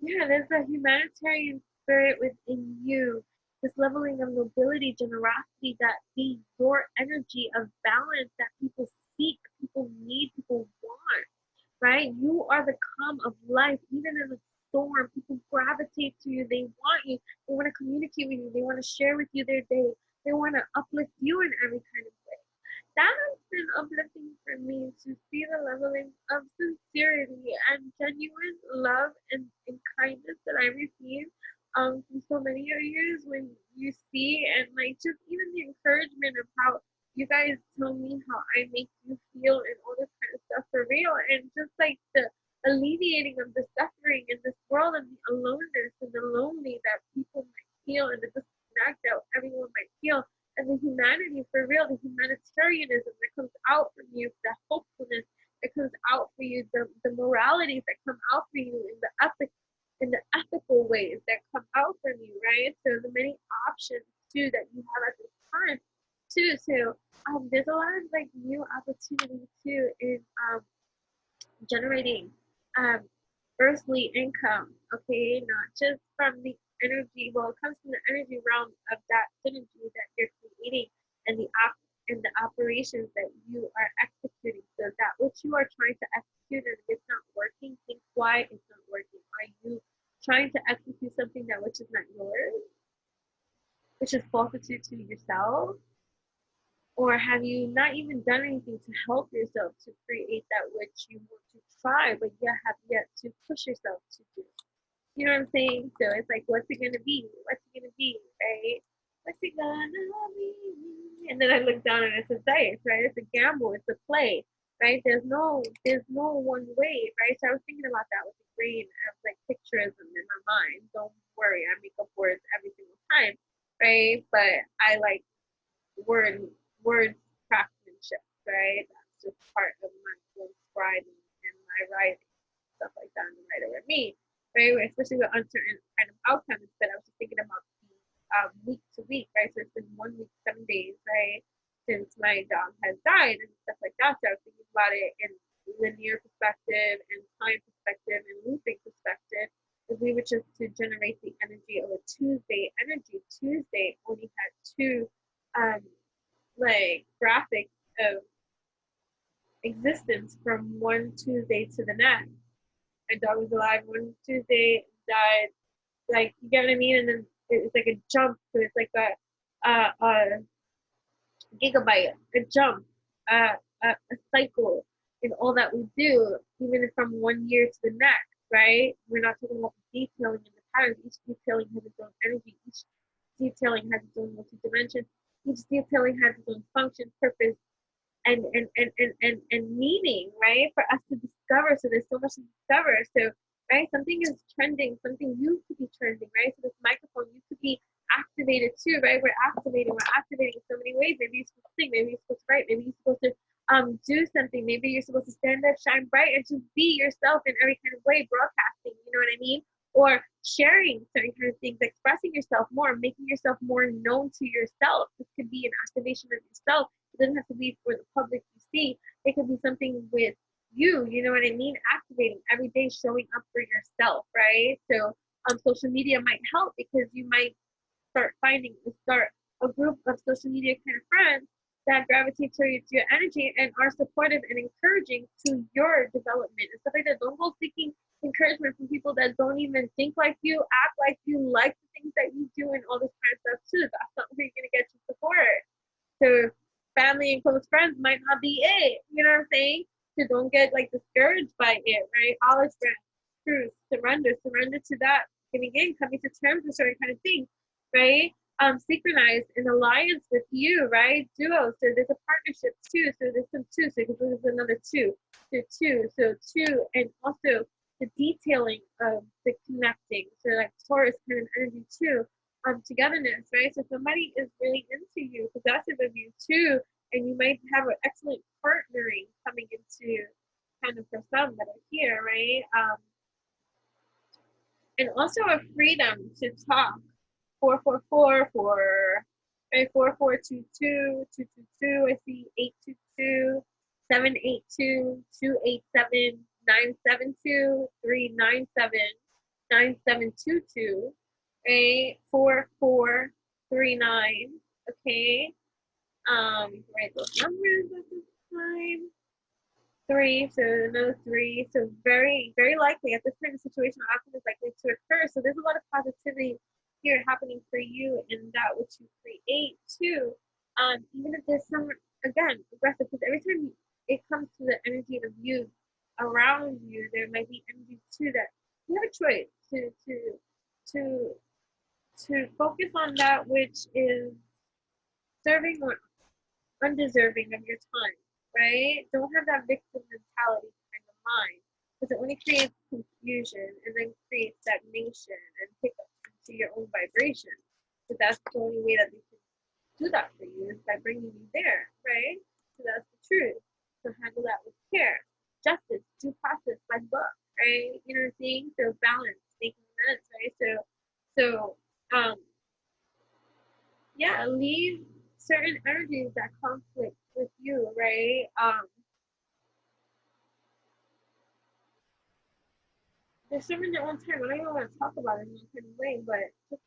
yeah, there's a humanitarian spirit within you, this leveling of nobility, generosity that be your energy of balance that people seek, people need, people want, right? You are the calm of life, even in a storm. People gravitate to you, they want you. They want to communicate with you. They want to share with you their day. They want to uplift you in every kind of way. That has been uplifting for me to see the leveling of sincerity and genuine love and kindness that I receive from so many of you when you see, and like just even the encouragement of how you guys tell me how I make you feel and all this kind of stuff for real, and just like the alleviating of the suffering in this world and the aloneness and the lonely that people might feel and the disconnect that everyone might feel, and the humanity for real, the humanitarianism that comes out from you, the hopefulness that comes out for you, the moralities that come out for you, in the ethics, in the ethical ways that come out from you, right? So the many options too that you have at this time too. So there's a lot of like new opportunity too in generating earthly income, okay, not just from the energy, well, it comes from the energy realm of that synergy that you're creating and the operations that you are executing. So that which you are trying to execute and it's not working, think why it's not working. Are you trying to execute something that which is not yours, which is falsity to yourself? Or have you not even done anything to help yourself to create that which you want to try, but yet have yet to push yourself to do? You know what I'm saying? So it's like, what's it gonna be? What's it gonna be, right? What's it gonna be? And then I look down and it's a dice, right? It's a gamble, it's a play, right? There's no one way, right? So I was thinking about that with the green. I have like picturism in my mind. Don't worry, I make up words every single time, right? But I like word craftsmanship, right? That's just part of my own scribing and my writing, stuff like that, and the writer with me, right? Especially with uncertain kind of outcomes. But I was just thinking about the week to week, right? So it's been 1 week, 7 days, right, since my dog has died and stuff like that. So I was thinking about it in linear perspective and time perspective and looping perspective. If we were just to generate the energy of a Tuesday energy, Tuesday only had two like graphics of existence from one Tuesday to the next. My dog was alive one Tuesday, died, like, you get what I mean? And then it's like a jump, so it's like a gigabyte, a jump, a cycle in all that we do, even from 1 year to the next, right? We're not talking about the detailing and the patterns. Each detailing has its own energy. Each detailing has its own multi-dimension. Each detailing has its own function, purpose, and meaning, right, for us to discover. So there's so much to discover. So, right, something is trending, something new could be trending, right? So this microphone, you could be activated too, right? We're activating in so many ways. Maybe you're supposed to sing, maybe you're supposed to write, maybe you're supposed to do something, maybe you're supposed to stand up, shine bright, and just be yourself in every kind of way, broadcasting, you know what I mean? Or sharing certain kind of things, expressing yourself more, making yourself more known to yourself. This could be an activation of yourself. It doesn't have to be for the public to see. It could be something with you know what I mean? Activating every day, showing up for yourself, right? So social media might help because you might start a group of social media kind of friends that gravitate towards your energy and are supportive and encouraging to your development and stuff like that. Don't go seeking encouragement from people that don't even think like you, act like you, like the things that you do, and all this kind of stuff too. That's not where you're gonna get your support. So family and close friends might not be it. You know what I'm saying? So don't get like discouraged by it, right? Olive branch, truth, surrender to that, giving in, coming to terms with certain kind of things, right? Synchronized in alliance with you, right? Duo. So there's a partnership too. So there's some two. So there's another two. So two. So two, and also the detailing of the connecting. So like Taurus kind of energy too. Togetherness, right? So somebody is really into you, possessive of you too, and you might have an excellent partnering coming into kind of for some that are here, right? And also a freedom to talk. 444 for right, 4422 222. I see 822 782 287 972 397 9722. Right, 4439. Okay. Write those numbers at this time. 3, so another 3. So very, very likely at this kind of situation, outcome is likely to occur. So there's a lot of positivity here happening for you and that which you create too. Even if there's some, again, aggressive, because every time it comes to the energy of you around you, there might be energy too that you have a choice to to focus on that which is serving or undeserving of your time, right? Don't have that victim mentality kind of mind, because it only creates confusion and then creates stagnation and hiccups into your own vibration. So that's the only way that they can do that for you, is by bringing you there, right? So that's the truth. So handle that with care. Justice, due process by book, right? You know what I'm saying? So balance, making sense, right? So yeah, leave certain energies that conflict with you, right? There's so many at one time. I don't even want to talk about it in any kind of way, but just,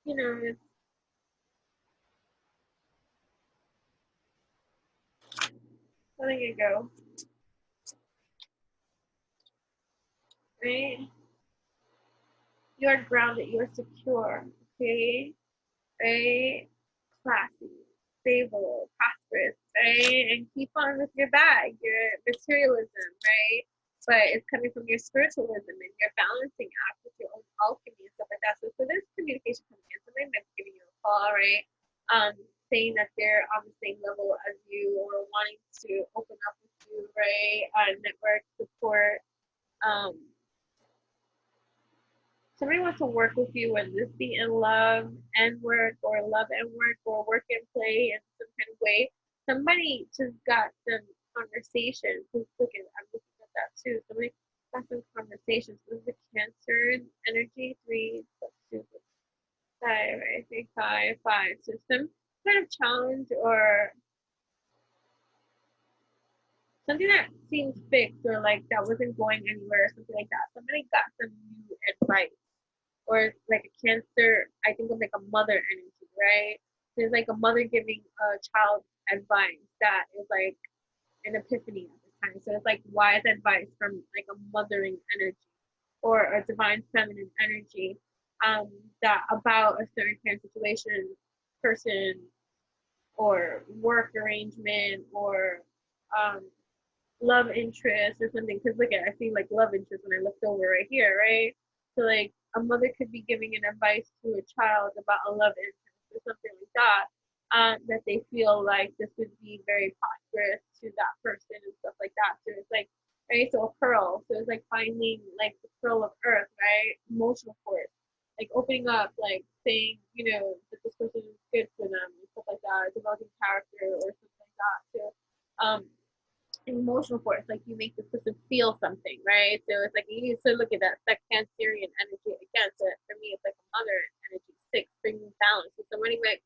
it's letting it go, right? You're grounded, you're secure, okay? Right? Classy, stable, prosperous, right? And keep on with your bag, your materialism, right? But it's coming from your spiritualism and your balancing act with your own alchemy and stuff like that. So there's communication coming in. Somebody might be giving you a call, right? Saying that they're on the same level as you or wanting to open up with you, right? Network support. Um, Somebody wants to work with you, whether this be in love and work or love and work or work and play in some kind of way. Somebody just got some conversations. I'm looking at that too. Somebody got some conversations. This is the Cancer energy, 3 plus 2 plus 5, I think 5, 5. So some kind of challenge or something that seems fixed or like that wasn't going anywhere or something like that. Somebody got some new advice or like a Cancer, I think of like a mother energy, right? There's like a mother giving a child advice that is like an epiphany at the time. So it's like wise advice from like a mothering energy or a divine feminine energy, that about a certain kind of situation, person, or work arrangement, or love interest or something. Because look at, I see like love interest when I looked over right here, right? So like a mother could be giving an advice to a child about a love interest or something like that, that they feel like this would be very prosperous to that person and stuff like that. So it's like, right, so a pearl. So it's like finding like the pearl of earth, right? Emotional force. Like opening up, like saying, that this person is good for them and stuff like that, developing character or something like that. So emotional force, like you make the person feel something, right? So it's like you need to look at that Cancerian energy again. So for me, it's like a mother energy, 6, bringing balance. So somebody might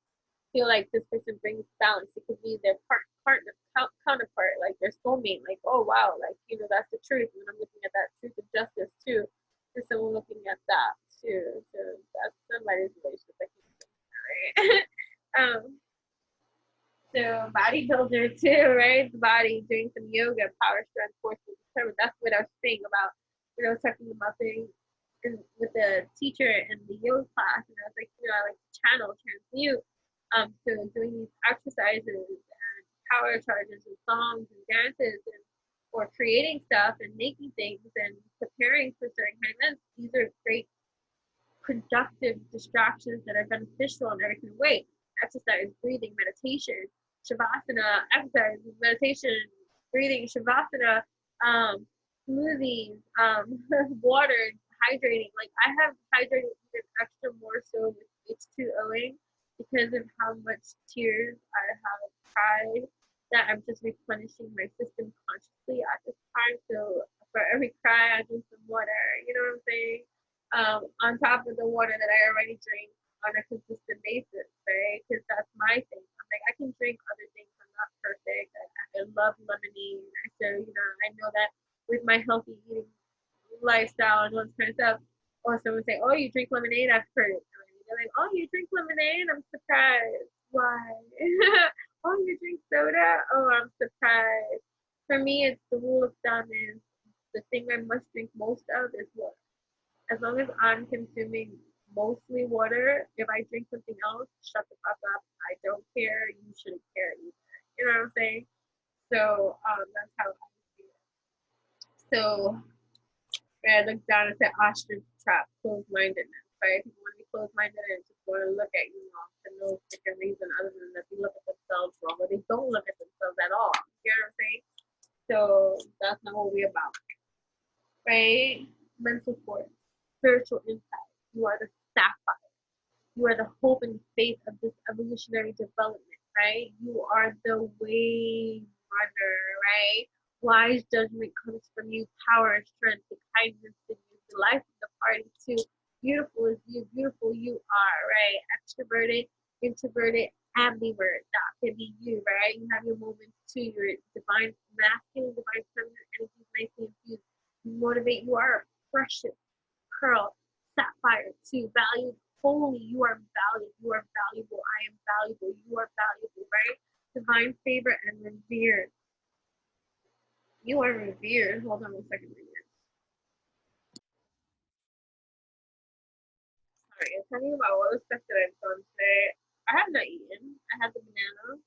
feel like this person brings balance. It could be their partner, counterpart, like their soulmate. Like, oh wow, like that's the truth. When I'm looking at that truth and justice too, there's someone looking at that too. So that's somebody's relationship. I think, right? So bodybuilder too, right? The body, doing some yoga, power, strength, force, determined. That's what I was saying about, I was talking about things with the teacher in the yoga class, and I was like, I like to channel, transmute. So doing these exercises and power charges and songs and dances and or creating stuff and making things and preparing for certain kind of events. These are great productive distractions that are beneficial in every kind of way. Exercise, breathing, meditation, shavasana, exercise, meditation, breathing, shavasana, smoothies, water, hydrating. Like I have hydrated even extra more so with H2Oing because of how much tears I have cried, that I'm just replenishing my system consciously at this time. So for every cry, I drink some water. You know what I'm saying? On top of the water that I already drink on a consistent basis, right? Because that's my thing. I'm like, I can drink other things. I'm not perfect. I love lemonade. So, I know that with my healthy eating lifestyle and all this kind of stuff, or someone say, oh, you drink lemonade? I've heard it already. They're like, oh, you drink lemonade? I'm surprised. Why? Oh, you drink soda? Oh, I'm surprised. For me, it's the rule of thumb is the thing I must drink most of is water. As long as I'm consuming mostly water. If I drink something else, shut the fuck up. I don't care. You shouldn't care either. You know what I'm saying? So that's how I see it. So I looked down and said ostrich trap, closed-mindedness, right? People want to be closed-minded and just want to look at you for no particular reason other than that they look at themselves wrong, or they don't look at themselves at all. You know what I'm saying? So that's not what we're about, right? Mental force, spiritual insight. You are the sapphire. You are the hope and faith of this evolutionary development, right? You are the wave runner, right? Wise judgment comes from you, power and strength, the kindness in you, the life of the party too. Beautiful is you, beautiful you are, right? Extroverted, introverted, ambivert, that can be you, right? You have your moments too, your divine masculine, divine feminine energy is nicely infused. You motivate, you are precious, pearl, sapphire too, valued holy, you are valued, you are valuable, I am valuable, you are valuable, right? Divine favor and revered. You are revered. Hold on 1 second. Sorry, I'm talking about all the stuff that I've done today. I have not eaten. I had the banana.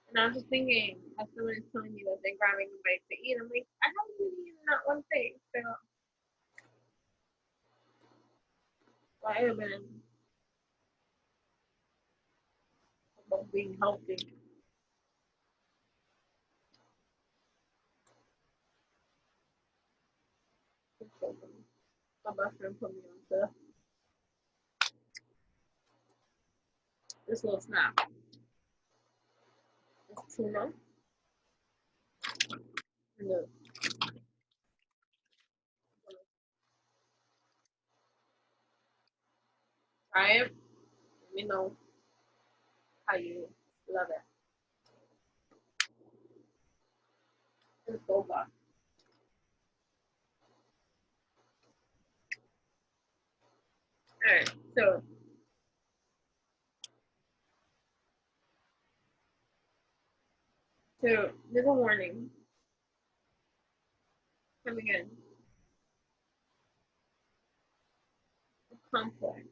And I was just thinking, as someone is telling me that they're grabbing a bite to eat, I'm like, I haven't even eaten that one thing. So I have been about being healthy. My best friend put me on to this little snack. It's tuna. And the, try it. Let me know how you love it. It's so good. Alright, so there's a warning coming in. Conflict.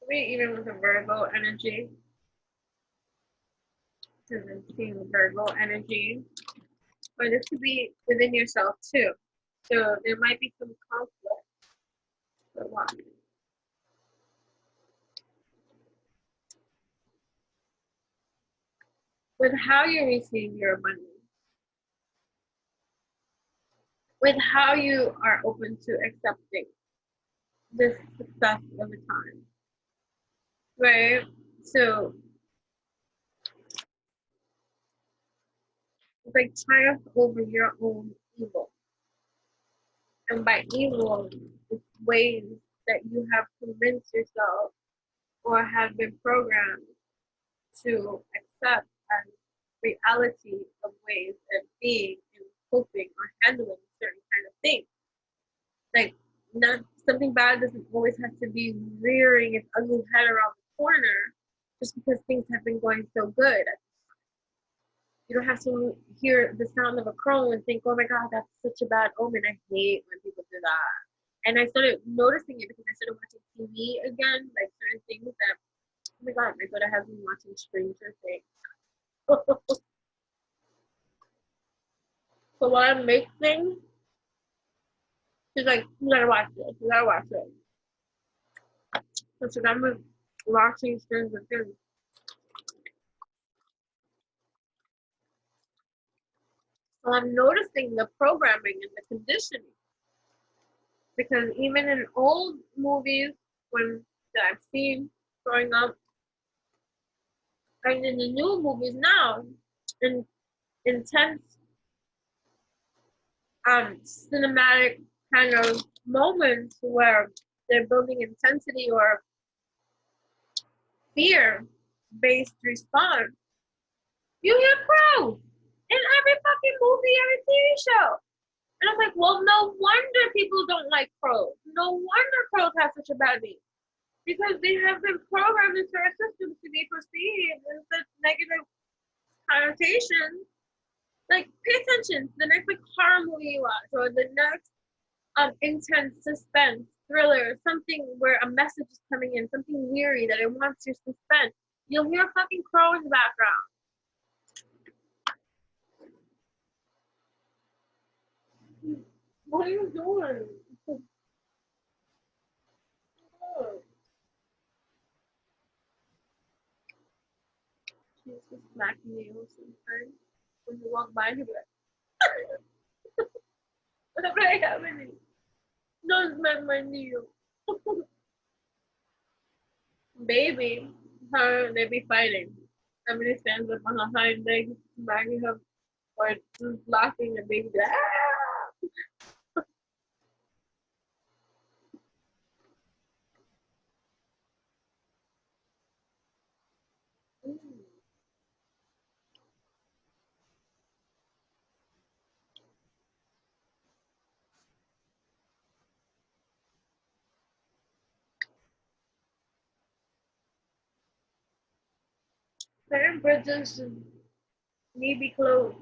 Maybe even with the Virgo energy. Because I'm seeing the Virgo energy. But this could be within yourself too. So there might be some conflict. But why? With how you receive your abundance. With how you are open to accepting this success of the time. Right? So it's like triumph over your own evil. And by evil, it's ways that you have convinced yourself or have been programmed to accept as reality of ways of being and coping or handling certain kind of things. Like, not something bad doesn't always have to be rearing its ugly head around the corner just because things have been going so good. You don't have to hear the sound of a crow and think, oh my God, that's such a bad omen. I hate when people do that. And I started noticing it because I started watching TV again, like certain things that, oh my God, my daughter has been watching Stranger Things. So while I make things, she's like, you gotta watch this, you gotta watch it. So I'm watching Stranger Things. So I'm noticing the programming and the conditioning. Because even in old movies that I've seen growing up, and in the new movies now, in intense cinematic kind of moments where they're building intensity or fear-based response, you hear crows in every fucking movie, every TV show. And I'm like, well, no wonder people don't like crows. No wonder crows have such a bad name. Because they have been programmed into our systems to be perceived in such negative connotations. Like, pay attention to the next like horror movie you watch, or the next intense suspense thriller, something where a message is coming in, something weary that it wants your suspense, you'll hear a fucking crow in the background. What are you doing? She's just smacking me with sometimes. When you walk by, he'll be like, what do I have in it? Don't smack my nail. Baby, her, they be fighting. Somebody stands up on her hind legs, smacking her, or just laughing, and baby, ah! Certain bridges need be closed.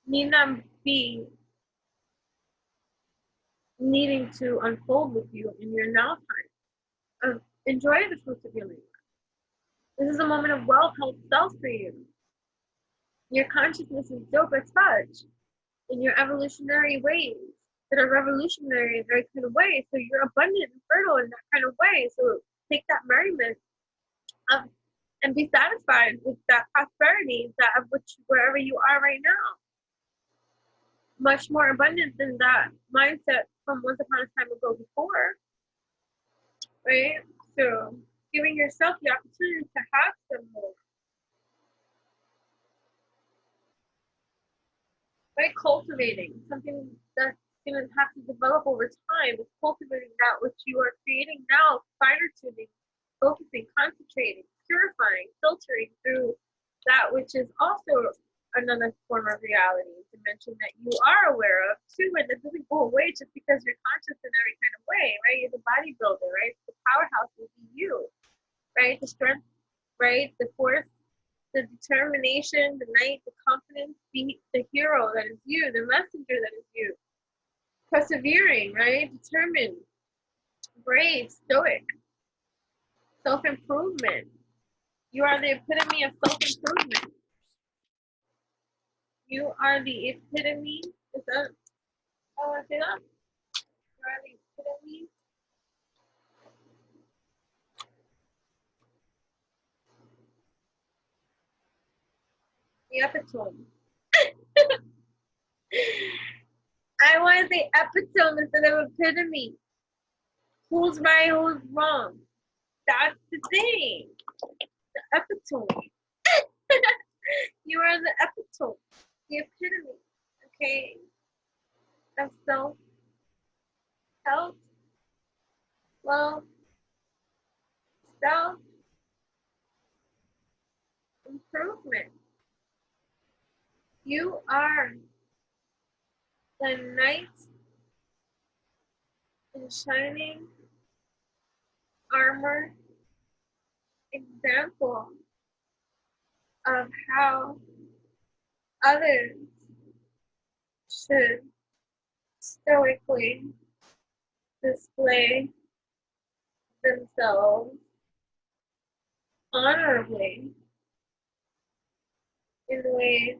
Need not be needing to unfold with you in your now time. Enjoy the fruits of your labor. This is a moment of wealth, health, self for you. Your consciousness is dope as fudge in your evolutionary ways that are revolutionary in that kind of way. So you're abundant and fertile in that kind of way. So take that merriment and be satisfied with that prosperity that of which wherever you are right now. Much more abundant than that mindset from once upon a time ago before. Right? So giving yourself the opportunity to have some more. Right? Cultivating something that's going to have to develop over time is cultivating that which you are creating now, finer tuning, focusing, concentrating, purifying, filtering through that which is also another form of reality, dimension that you are aware of too, and it doesn't go away just because you're conscious in every kind of way, right? You're the bodybuilder, right? The powerhouse will be you, right? The strength, right? The force, the determination, the night, the confidence, the hero that is you, the messenger that is you. Persevering, right? Determined, brave, stoic, self-improvement. You are the epitome of self-improvement. You are the epitome. Is that how I say that? You are the epitome. The epitome. I want to say epitome instead of epitome. Who's right, who's wrong? That's the thing. The epitome. You are the epitome, the epitome, okay, of self, health, love, self, improvement. You are the knight in shining armor example of how others should stoically display themselves honorably in ways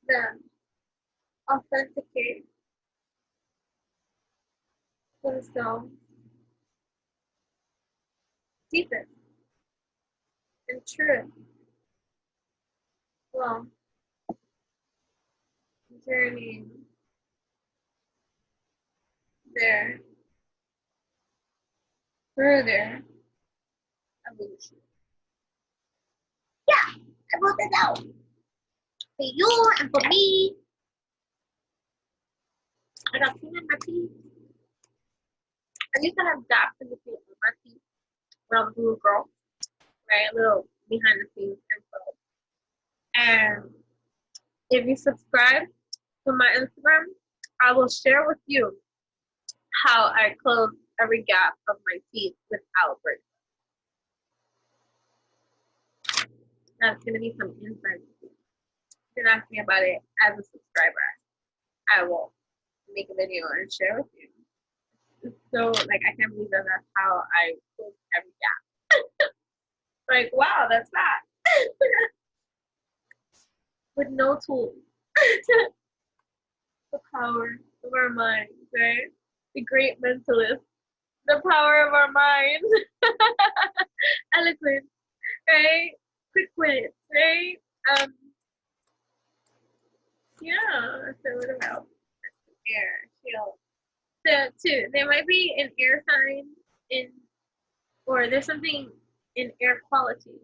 that authenticate themselves deepest and true. Well, journeying there through their evolution. Yeah, I wrote this out for you and for me. I got clean in my teeth. I used to have gaps in between my teeth when I was a little girl, right? A little behind the scenes info. And if you subscribe to my Instagram, I will share with you how I close every gap of my teeth without breaking. That's going to be some insight. If you're asking about it as a subscriber, I will make a video and share with you. So like I can't believe that that's how I close every gap. Like wow, that's that. With no tools. The power of our minds, right? The great mentalist. The power of our minds. Eloquent, right? Quick wit, right? Yeah, so what about air, shield? So too, there might be an air sign in, or there's something in air quality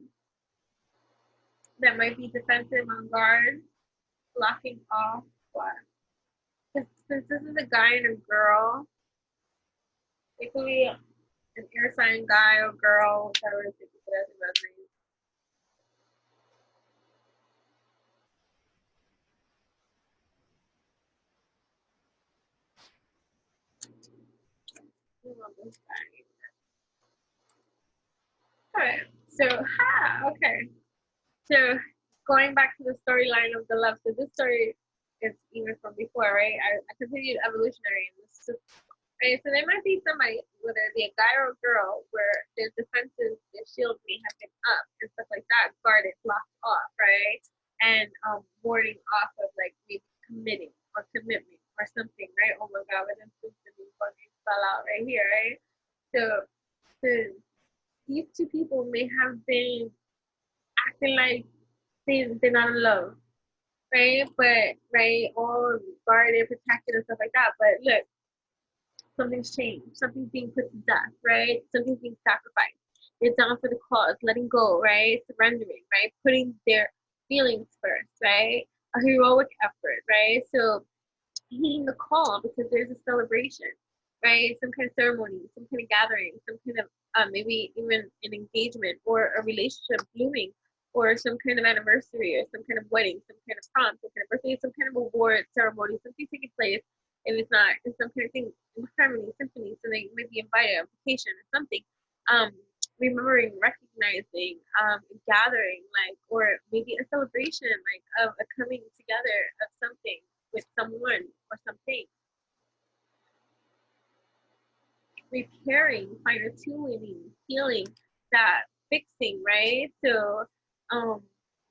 that might be defensive, on guard, blocking off what? Since this is a guy and a girl, it could be an air sign guy or girl, whatever it is that resonates. Alright, so okay. So going back to the storyline of the love, so this story is even from before, right? I continued evolutionary in this. Right, so there might be somebody, whether it be a guy or a girl, where their defenses, their shield may have been up and stuff like that, guarded, blocked off, right? And warding off of like maybe committing or commitment or something, right? Oh my God, but then fucking fell out right here, right? So these two people may have been acting like they're not in love, right? But right, all guarded, protected, and stuff like that. But look, something's changed. Something's being put to death, right? Something's being sacrificed. They're down for the cause, letting go, right? Surrendering, right? Putting their feelings first, right? A heroic effort, right? So heeding the call because there's a celebration, right? Some kind of ceremony, some kind of gathering, some kind of maybe even an engagement or a relationship blooming, or some kind of anniversary or some kind of wedding, some kind of prom, some kind of birthday, some kind of award ceremony, something taking place. And it's not, it's some kind of thing in harmony, symphony, so they might be invited, a vacation or something. Remembering, recognizing, gathering, like, or maybe a celebration, like of a coming together of something with someone or something. Repairing, fine tuning, healing, that fixing, right? So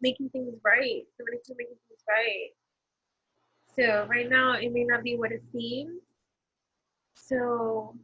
making things right. Somebody to making things right. So right now it may not be what it seems. So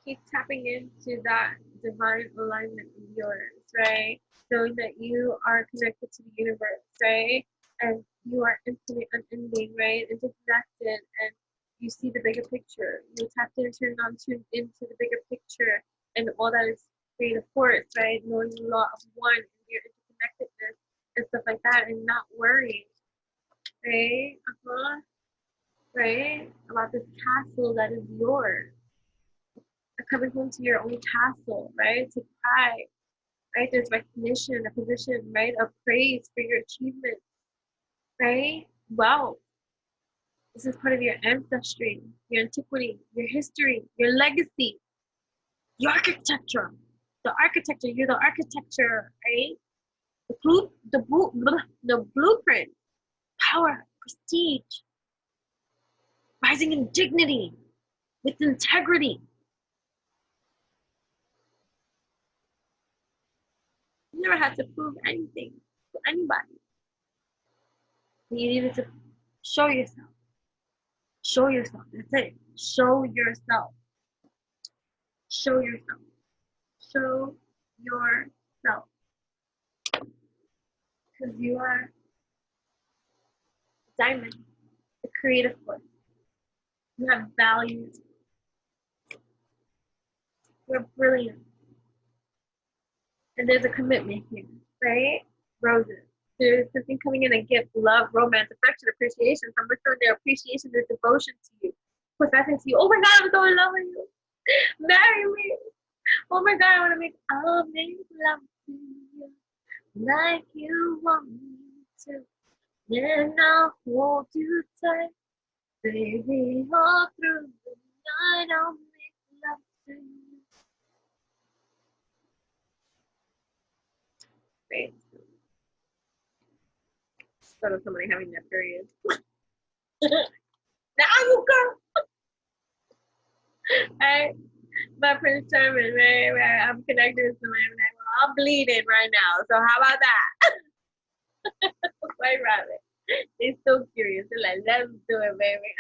keep tapping into that divine alignment of yours, right? Knowing that you are connected to the universe, right? And you are infinite, unending, right? Interconnected, and you see the bigger picture. You tapped in, turned on, tuned into the bigger picture and all that is creative force, right? Knowing the law of one and your interconnectedness and stuff like that, and not worrying, right? Right? About this castle that is yours, coming home to your own castle, right? To pride, right? There's recognition, a position, right? Of praise for your achievements, right? Wow. This is part of your ancestry, your antiquity, your history, your legacy, your architecture. You're the architecture, right? The blueprint, power, prestige, rising in dignity, with integrity. You never had to prove anything to anybody. You needed to show yourself. Show yourself. That's it. Show yourself. Show yourself. Show yourself. Because you are diamond, the creative force. You have values. You're brilliant. And there's a commitment here, right? Roses. There's something coming in, a gift, love, romance, affection, appreciation. From return their appreciation, their devotion to you, professing to you. Oh my God, I'm so in love with you. Marry me. Oh my God, I want to make love to you like you want me to. Then I'll hold you tight, baby, all through the night. I'll make love to you. Great. Instead of somebody having their period. Now you go. Right? But Prince Charming, right? I'm connected with somebody. Well, I'm bleeding right now. So how about that? White rabbit. They're so curious. They're like, let's do it, baby.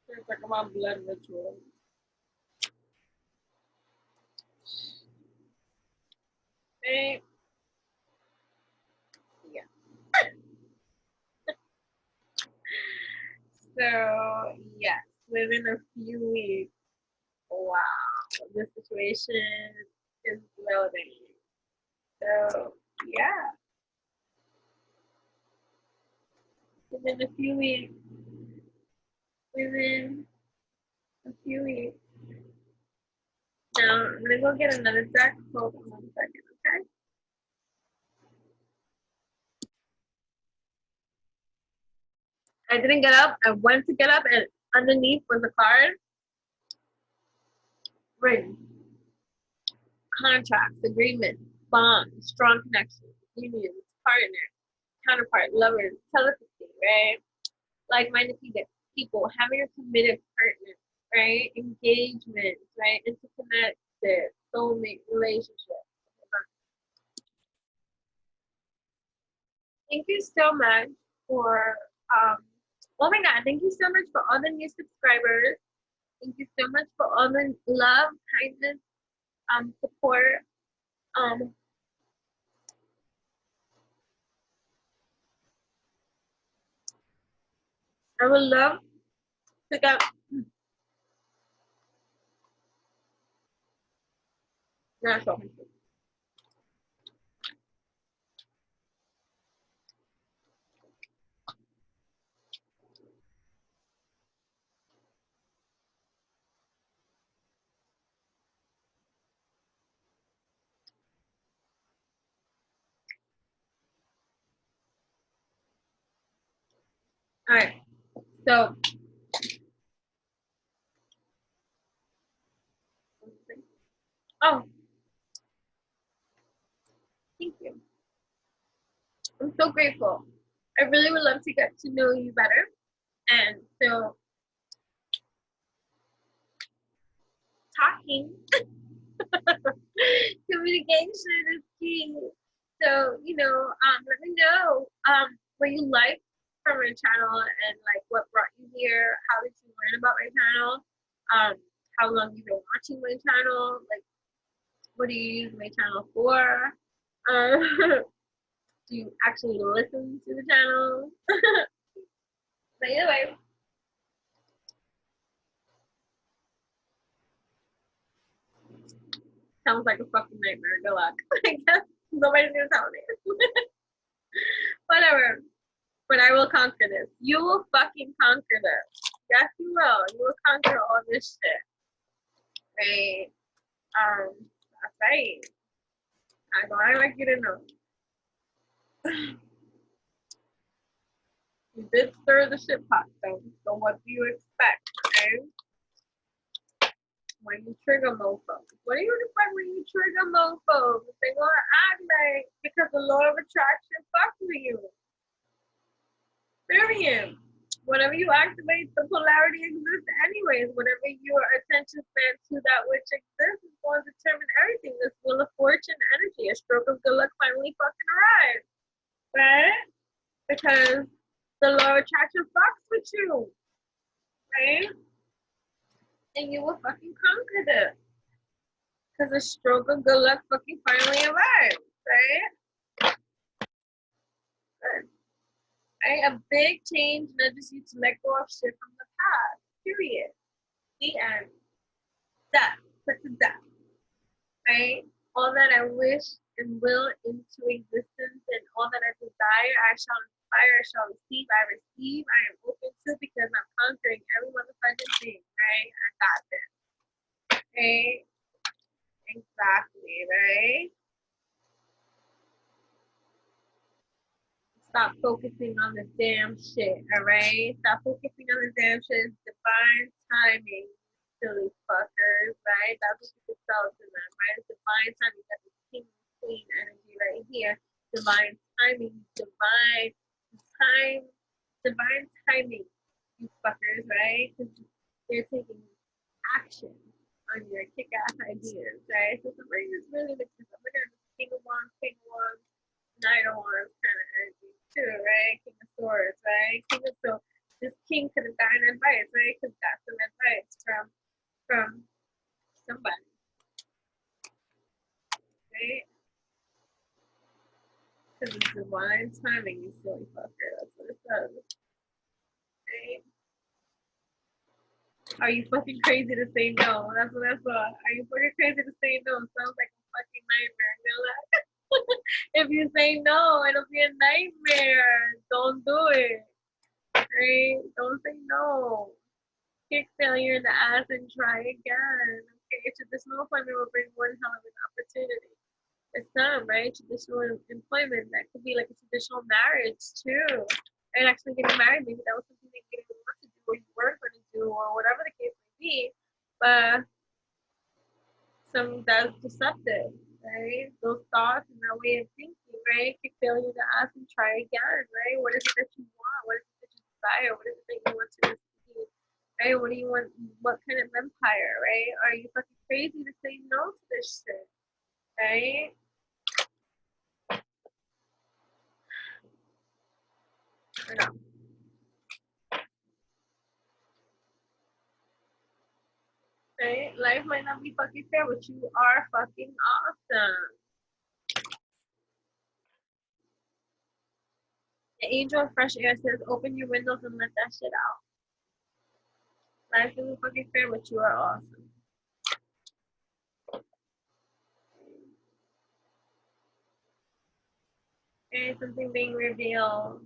It's like about blood ritual. Right? Yeah. So, yes, within a few weeks, wow, the situation is loading. So, yeah, within a few weeks, within a few weeks. Now, I'm gonna go get another deck. Hold on 1 second, okay? I didn't get up. I went to get up, and underneath was a card. Ring, contracts, agreements, bonds, strong connections, unions, partner, counterpart, lovers, telepathy, right? Like-minded people, having a committed partner, right? Engagement, right? Interconnected, soulmate relationship. Thank you so much for oh my god, thank you so much for all the new subscribers. Thank you so much for all the love, kindness, support. Um, I would love to get natural. All right, so oh, thank you. I'm so grateful. I really would love to get to know you better, and so talking communication is key. So, let me know what you like from my channel and like what brought you here. How did you learn about my channel? How long you've been watching my channel? Like, what do you use my channel for? Do you actually listen to the channel? But anyway, sounds like a fucking nightmare. Good luck. I guess nobody's gonna tell me. Whatever. But I will conquer this. You will fucking conquer this. Yes, you will. You will conquer all this shit. Right? That's right. I know I like you to know. You did stir the shit pot, though. So what do you expect, okay? When you trigger mofos. What do you expect when you trigger mofos? They're gonna act like because the law of attraction fucks with you. Period. Whenever you activate, the polarity exists anyways. Whatever your attention span to that which exists is going to determine everything. This wheel of fortune energy, a stroke of good luck finally fucking arrives. Right? Because the law of attraction fucks with you. Right? And you will fucking conquer this. Because a stroke of good luck fucking finally arrives. Right? Good. Right? A big change nudges you to let go of shit from the past. Period. The end. Death. Put to death. Right? All that I wish and will into existence, and all that I desire, I shall inspire, I shall receive, I am open to because I'm conquering every motherfucking thing, right? I got this. Right? Exactly, right? Stop focusing on the damn shit, alright? Stop focusing on the damn shit. It's divine timing, silly fuckers, right? That's what you can tell to them, right? It's divine timing. Got the king queen energy right here. divine timing, divine timing, you fuckers, right? Because they're taking action on your kick-ass ideas, right? So somebody is really looking for somebody on the King of Wands, Knight of Wands kind of energy too, right? King of Swords, right? King of Swords. This king could have gotten advice, right? Because got some advice from somebody, right? Because it's divine timing, you silly fucker. That's what it says, right? Are you fucking crazy to say no? That's what I thought. Are you fucking crazy to say no? Sounds like a fucking nightmare. You know that? If you say no, it'll be a nightmare. Don't do it. Right? Don't say no. Kick failure in the ass and try again. Okay, traditional employment will bring one hell of an opportunity. It's some, right? Traditional employment, that could be like a traditional marriage too. And actually getting married, maybe that was something that you didn't want to do or you weren't going to do or whatever the case may be. But that's deceptive, right? Those thoughts and that way of thinking, right? Kick failure in the ass and try again, right? What is it that you want? What is it that you desire? What is it that you want to receive? Right? What do you want? What kind of empire, right? Are you fucking crazy to say no to this shit, right? Or no? Right? Life might not be fucking fair, but you are fucking awesome. The angel of fresh air says, open your windows and let that shit out. Life isn't fucking fair, but you are awesome. Okay, something being revealed.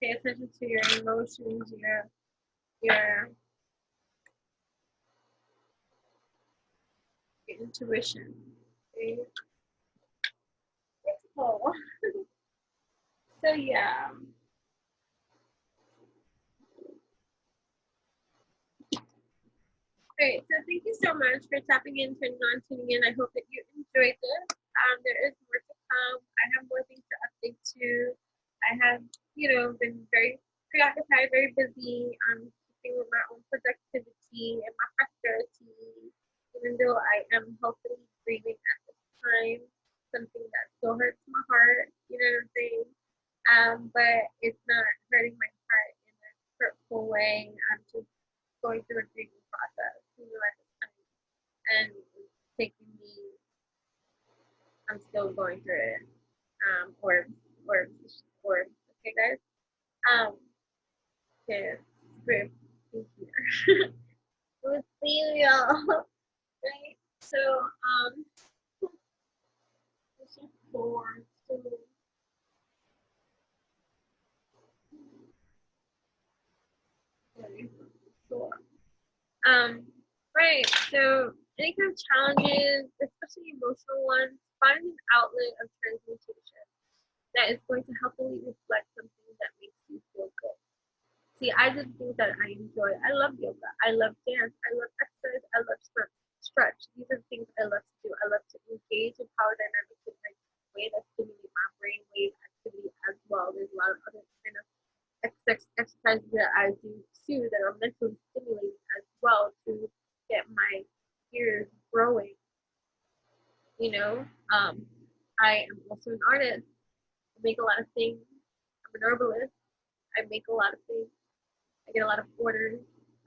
Pay attention to your emotions, your intuition. Okay? Oh. So yeah. Great. So thank you so much for tapping in, turning on, tuning in. I hope that you enjoyed this. There is more to come. I have more things to update to. I have, been very preoccupied, very busy keeping with my own productivity and my prosperity, even though I am healthily grieving at this time, something that still hurts my heart, you know what I'm saying? But it's not hurting my heart in a hurtful way. I'm just going through a grieving process, at this time. And it's taking me, I'm still going through it. Orbs, okay, guys? Okay, script in here. Let's see, y'all. Right? So, this is four, two, four. Right. So any kind of challenges, especially emotional ones, find an outlet of transmutation that is going to helpfully reflect something that makes you feel good. See, I did things that I enjoy. I love yoga. I love dance. I love exercise. I love stretch. These are things I love to do. I love to engage in power dynamics in a way that stimulates my brain wave activity as well. There's a lot of other kind of exercises that I do too that are mentally stimulating as well to get my ears growing. I am also an artist. I make a lot of things. I'm an herbalist. I make a lot of things. I get a lot of orders.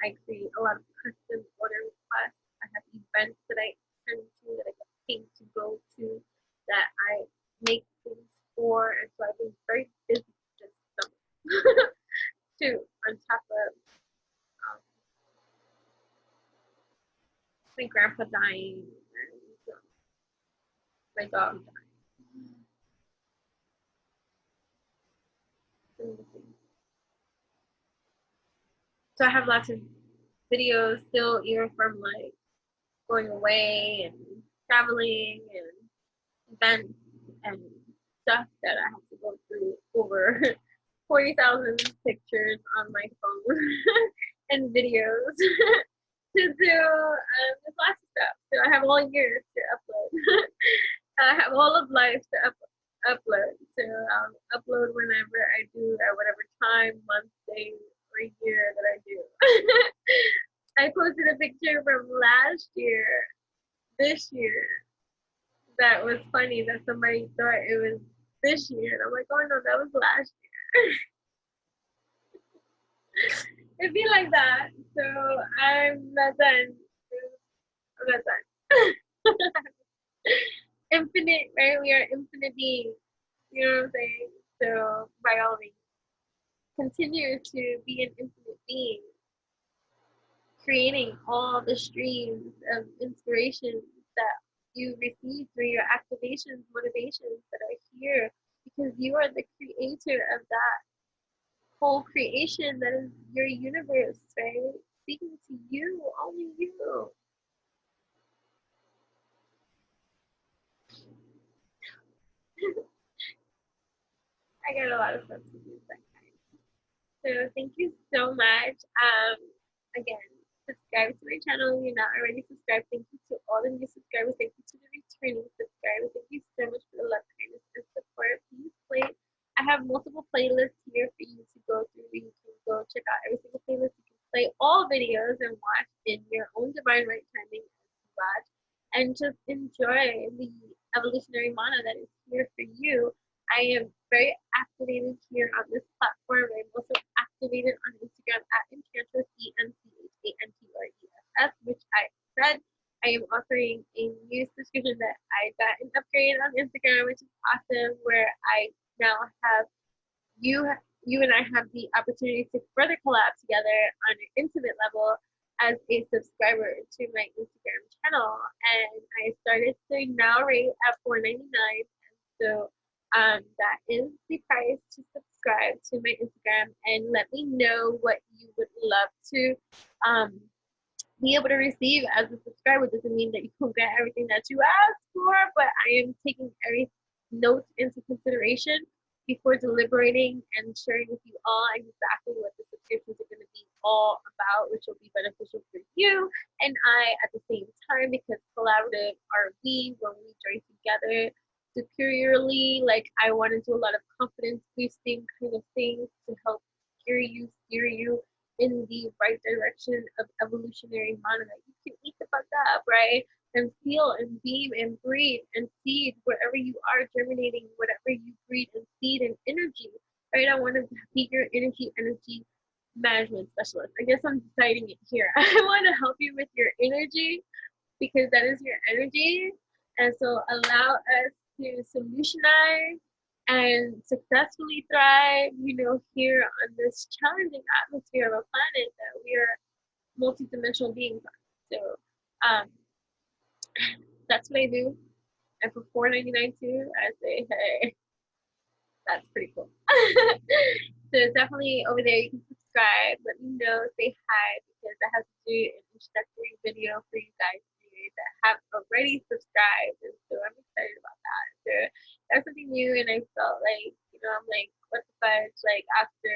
I create a lot of custom order requests. I have events that I attend to, that I get paid to go to, that I make things for, and so I've been very busy this summer. Too, on top of my grandpa dying and my dog dying. So I have lots of videos still, even from like going away and traveling and events and stuff that I have to go through over 40,000 pictures on my phone and videos to do. There's lots of stuff. So I have all years to upload. I have all of life to upload. So upload whenever I do at whatever time, month, day, or year that I do. I posted a picture from last year, this year, that was funny that somebody thought it was this year. And I'm like, oh no, that was last year. It'd be like that. So I'm not done. I'm not done. Infinite, right? We are infinite beings. You know what I'm saying? So by all means, continue to be an infinite being, creating all the streams of inspiration that you receive through your activations, motivations that are here, because you are the creator of that whole creation that is your universe, right? Speaking to you, only you. I got a lot of stuff to do that time. So thank you so much. Again, subscribe to my channel if you're not already subscribed. Thank you to all the new subscribers. Thank you to the returning subscribers. Thank you so much for the love, kindness, and support. Please play. I have multiple playlists here for you to go through. You can go check out every single playlist. You can play all videos and watch in your own divine right timing as you watch, and just enjoy the evolutionary mana that is here for you. I am very activated here on this platform. I'm also activated on Instagram at Enchantress, ENCHANTRESS, which I said I am offering a new subscription that I got an upgrade on Instagram, which is awesome, where I now have you and I have the opportunity to further collab together on an intimate level as a subscriber to my Instagram channel. And I started to now rate at $4.99. So that is the price to subscribe to my Instagram, and let me know what you would love to be able to receive as a subscriber. Doesn't mean that you will get everything that you asked for, but I am taking every note into consideration before deliberating and sharing with you all exactly what the subscriptions are going to be all about, which will be beneficial for you and I at the same time, because collaborative are we when we join together superiorly. Like, I want to do a lot of confidence boosting kind of things to help steer you in the right direction of evolutionary mana that you can eat the fuck up, right? And feel and beam and breathe and seed wherever you are germinating, whatever you breathe and seed and energy, right? I want to be your energy management specialist. I guess I'm deciding it here. I want to help you with your energy because that is your energy. And so allow us to solutionize and successfully thrive, here on this challenging atmosphere of a planet that we are multidimensional beings on. So that's what I do. And for $4.99 too, I say, hey, that's pretty cool. So definitely over there, you can subscribe. Let me know, say hi, because I have to do an introductory video for you guys that have already subscribed, and so I'm excited about that. So that's something new, and I felt like, I'm like, what the fudge? Like, after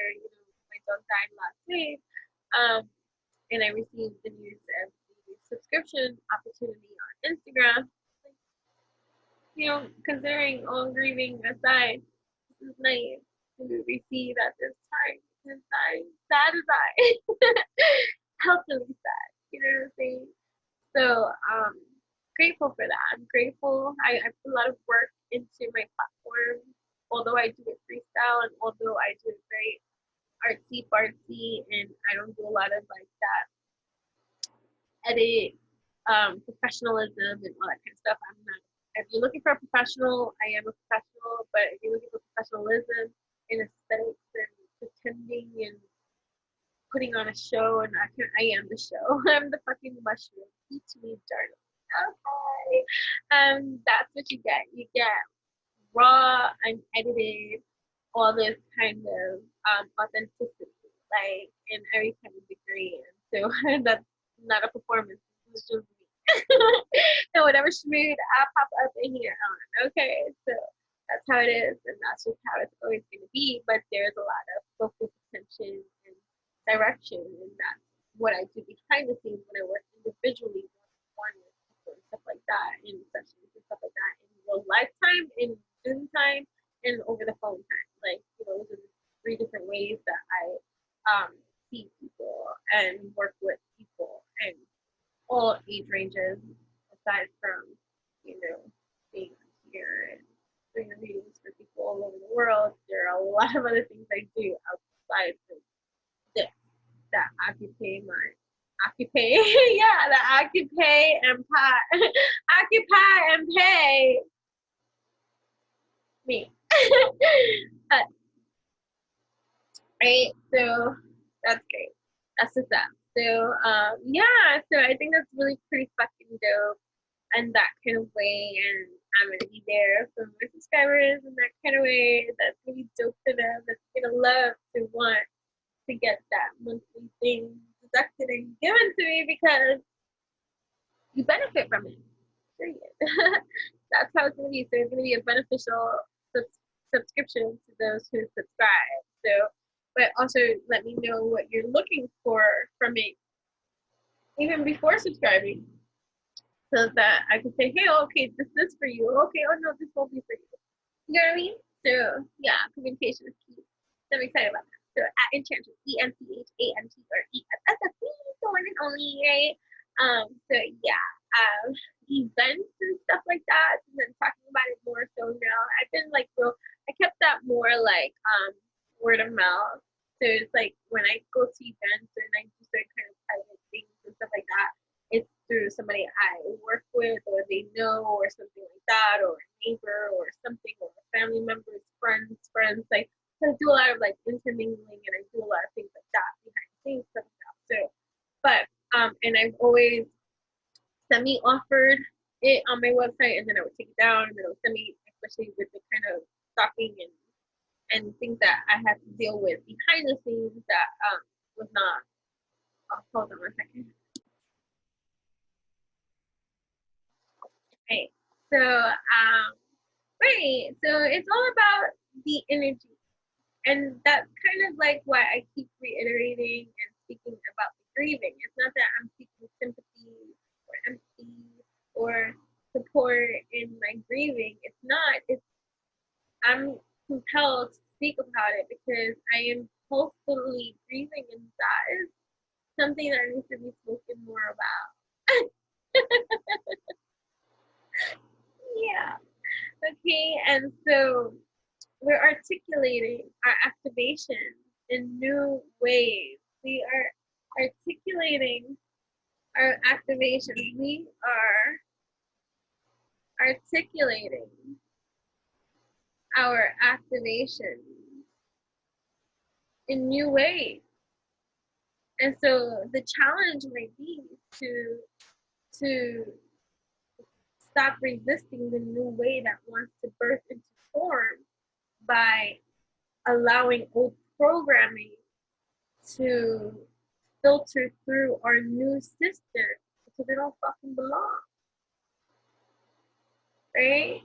my dog died last week, and I received the news of the subscription opportunity on Instagram. Considering all grieving aside, this is nice to receive at this time, because I'm sad as I healthily sad. You know what I'm saying? So grateful for that. I'm grateful. I put a lot of work into my platform, although I do it freestyle, and although I do it very artsy, and I don't do a lot of like that edit, professionalism and all that kind of stuff. I'm not. If you're looking for a professional, I am a professional. But if you're looking for professionalism and aesthetics and pretending and putting on a show, and I am the show. I'm the fucking mushroom. Eat me, darling. Okay. That's what you get. You get raw, unedited, all this kind of authenticity, like in every kind of degree. And so that's not a performance. It's just me. And whatever schmood I pop up in here on. Okay, so that's how it is, and that's just how it's always going to be. But there's a lot of focus, attention, and direction, and that's what I do behind the scenes when I work individually one with people and stuff like that, in sessions and stuff like that, in real lifetime, in Zoom time, and over the phone time. Like, those are the 3 different ways that I see people and work with people and all age ranges, aside from, being here and doing readings for people all over the world. There are a lot of other things I do outside from this that occupy yeah, that occupy and occupy and pay me. Right? So that's great. That's just that. So yeah, so I think that's really pretty fucking dope in that kind of way, and I'm gonna be there for my subscribers in that kind of way. That's gonna be dope for them. That's gonna love to want to get that monthly thing deducted and given to me because you benefit from it. Period. That's how it's gonna be. So it's gonna be a beneficial subscription to those who subscribe. So, but also let me know what you're looking for from me, even before subscribing, so that I can say, hey, okay, this is for you. Okay, oh no, this won't be for you. You know what I mean? So yeah, communication is key. So I'm excited about that. So at Enchantress, ENCHANT or ESSSC, the one and only, right? So yeah, events and stuff like that, and then talking about it more so now. I've been like I kept that more like word of mouth. So it's like when I go to events and I do certain kind of private things and stuff like that, it's through somebody I work with or they know or something like that, or a neighbor or something, or family members, friends. Like, I do a lot of like intermingling and I do a lot of things like that behind the scenes stuff like that. So, but and I've always semi-offered it on my website, and then I would take it down, and then it would semi, especially with the kind of stalking and things that I had to deal with behind the scenes that was not. Oh, hold on 1 second. Right. So right. So it's all about the energy, and that's kind of like why I keep reiterating and speaking about the grieving. It's not that I'm seeking sympathy or empathy or support in my grieving. It's not. It's I'm compelled to speak about it because I am hopefully grieving, and that is something that needs to be spoken more about. Yeah. Okay. And so we're articulating our activation in new ways. We are articulating our activation. We are articulating our activation in new ways. And so the challenge might be to stop resisting the new way that wants to birth into form by allowing old programming to filter through our new system because they don't fucking belong. Right?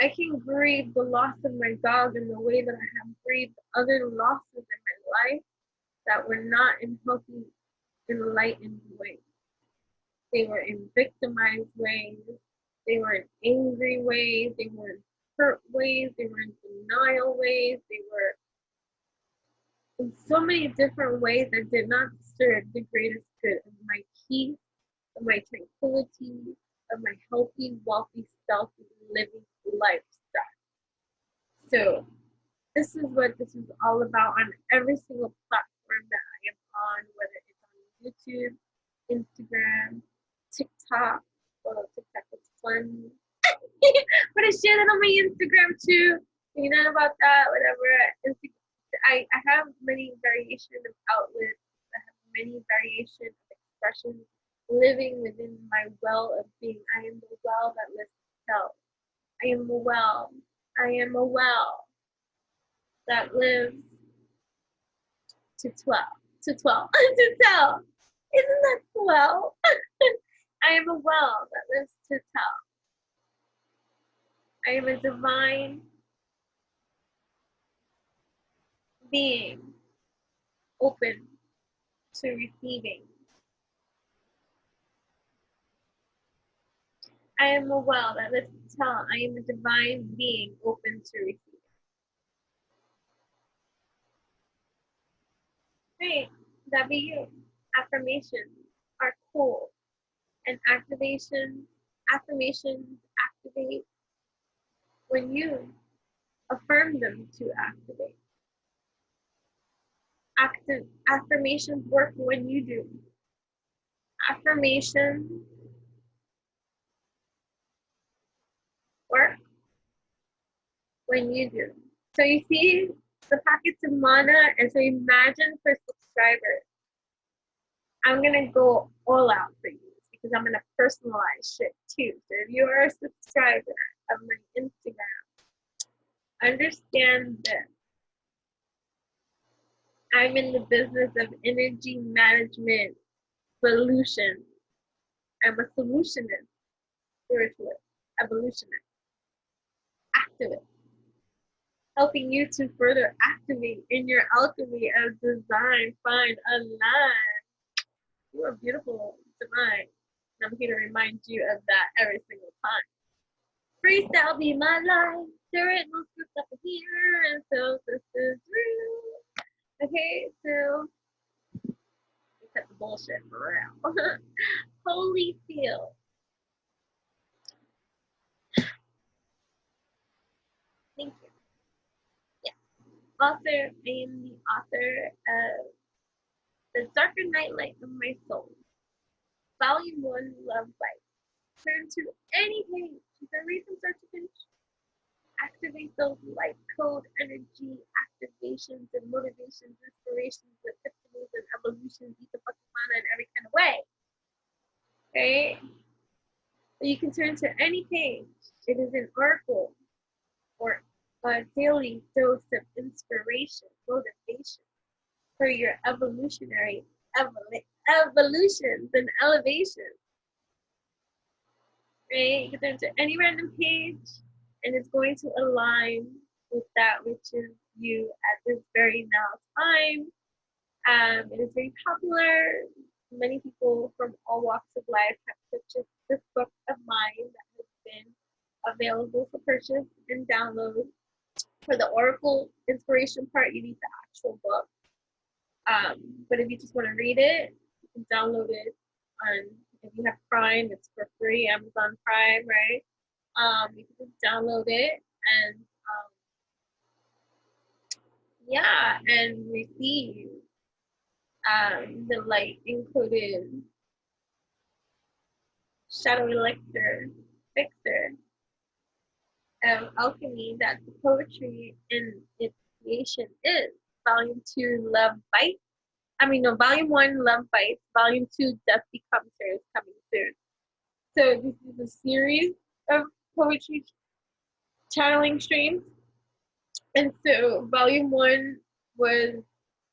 I can grieve the loss of my dog in the way that I have grieved other losses in my life that were not in healthy, enlightened ways. They were in victimized ways. They were in angry ways. They were in hurt ways. They were in denial ways. They were in so many different ways that did not serve the greatest good of my peace, of my tranquility, of my healthy, wealthy, self-living lifestyle. So this is what this is all about on every single platform that I am on, whether it's on YouTube, Instagram, TikTok. Well, TikTok is fun. But I share that on my Instagram too. You know about that, whatever. I have many variation of outlets. I have many variation of expressions living within my well of being. I am the well that lives itself. I am a well. I am a well that lives to 12. To 12. To tell. Isn't that 12? I am a well that lives to tell. I am a divine being open to receiving. I am a well that lives to tell. I am a divine being open to receiving. Right. That be you. Affirmations are cool. And affirmations activate when you affirm them to activate. Affirmations work when you do. Affirmations work when you do. So you see the packets of mana, and so imagine for subscribers, I'm gonna go all out for you because I'm gonna personalize shit too. So if you are a subscriber of my Instagram, understand this. I'm in the business of energy management solution. I'm a solutionist, spiritualist, evolutionist, activist, helping you to further activate in your alchemy of design, find, align. You are beautiful, divine. And I'm here to remind you of that every single time. Freestyle be my life. There ain't no script up here, and so this is real. Okay, so we cut the bullshit for real. Holy feel. Thank you. Yeah. Also, I am the author of The Darker Nightlight of My Soul, Volume 1, Love Light. Turn to any page. You can read from start to finish. Activate those light code energy activations and motivations, inspirations, epiphanies, and evolutions, eat the fucking mana in every kind of way. Okay? But you can turn to any page. It is an oracle or a daily dose of inspiration, motivation for your evolutionary evolutions and elevations. Right? You can turn to any random page and it's going to align with that which is you at this very now time. It is very popular. Many people from all walks of life have purchased this book of mine that has been available for purchase and download. For the Oracle inspiration part, you need the actual book. But if you just want to read it, you can download it on, if you have Prime, it's for free, Amazon Prime, right? You can just download it and yeah, and receive the light included shadow elixir fixer of alchemy that the poetry in its creation is. Volume 2, Love Bites. Volume 1, Love Bites. Volume 2, Death Becomes Her is coming soon. So this is a series of poetry channeling streams. And so volume 1 was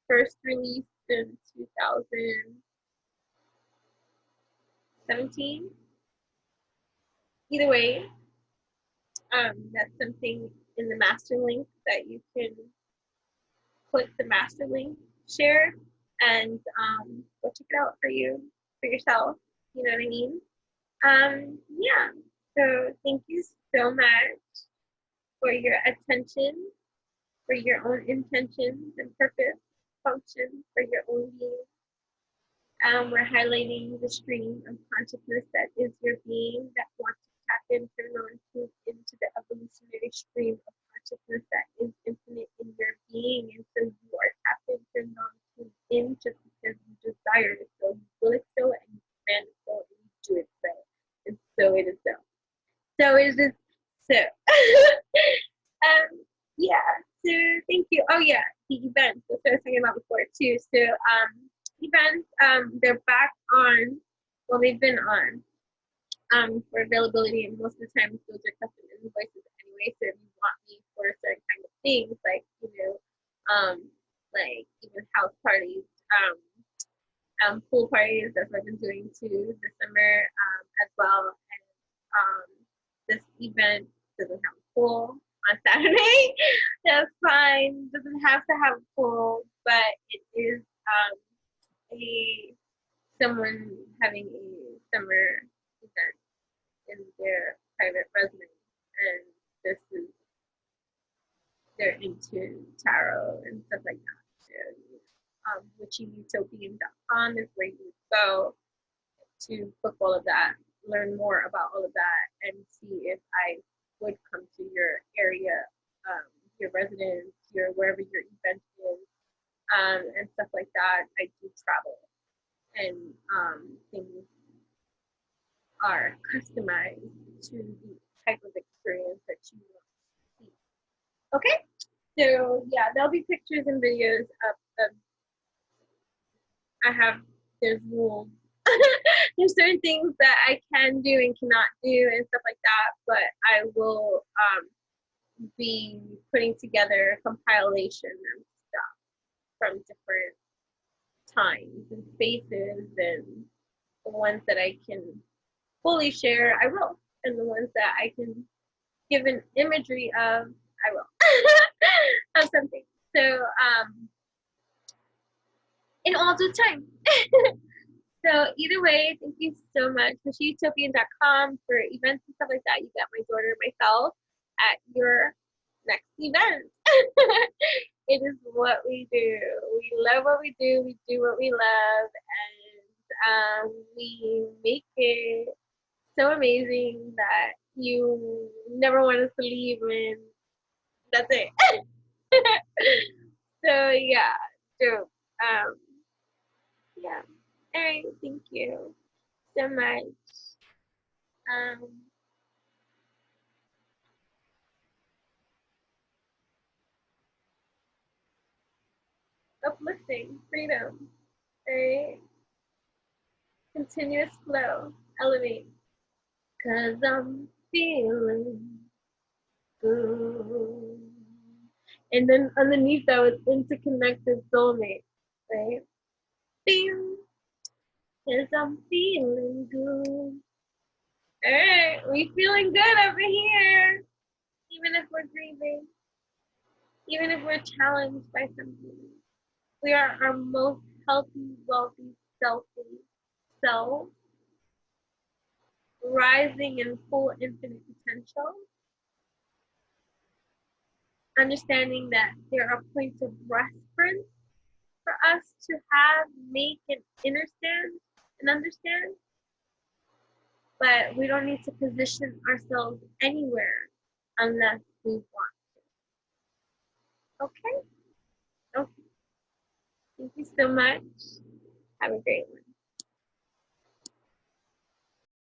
first released in 2017. Either way, that's something in the master link that you can click the master link, share, and go check it out for yourself. You know what I mean? Yeah. So thank you so much for your attention, for your own intentions and purpose, function for your own being. We're highlighting the stream of consciousness that is your being that wants to tap into the evolutionary stream of consciousness that is infinite in your being. And so you are tapped into in just because you desire it so. You will it so, and you command it so, and you do it so. And so it is so. So it is so. Yeah, so thank you. Oh yeah, the events. That's what I was talking about before too. So events, they're back on, well, they've been on for availability, and most of the time those are custom invoices anyway. So if you want me for certain kind of things, like like even house parties, pool parties, that's what I've been doing too this summer, as well. And this event doesn't have a pool on Saturday. That's fine. Doesn't have to have a pool, but it is someone having a summer event in their private residence, and this is they're into tarot and stuff like that. So, witchyutopian.com is where you would go to book all of that, learn more about all of that, and see if I would come to your area, your residence, your wherever your event is, and stuff like that. I do travel, and things are customized to the type of experience that you want to see. Okay, so yeah, there'll be pictures and videos of there's rules. There's certain things that I can do and cannot do and stuff like that, but I will be putting together a compilation and stuff from different times and spaces, and the ones that I can fully share, I will, and the ones that I can give an imagery of, I will, of something. So in all due time. So either way, thank you so much. witchyutopian.com for events and stuff like that. You got my daughter, myself at your next event. It is what we do. We love what we do. We do what we love, and we make it so amazing that you never want us to leave, and that's it. So yeah, so yeah. All right, thank you so much. Uplifting, freedom, right? Continuous flow, elevate. Cause I'm feeling good. And then underneath that was interconnected soulmate, right? Bing. Cause I'm feeling good. Alright, we feeling good over here. Even if we're grieving, even if we're challenged by something. We are our most healthy, wealthy, selfie self, rising in full infinite potential, understanding that there are points of reference for us to have, make, and understand, but we don't need to position ourselves anywhere unless we want to. Okay? Okay. Thank you so much. Have a great one.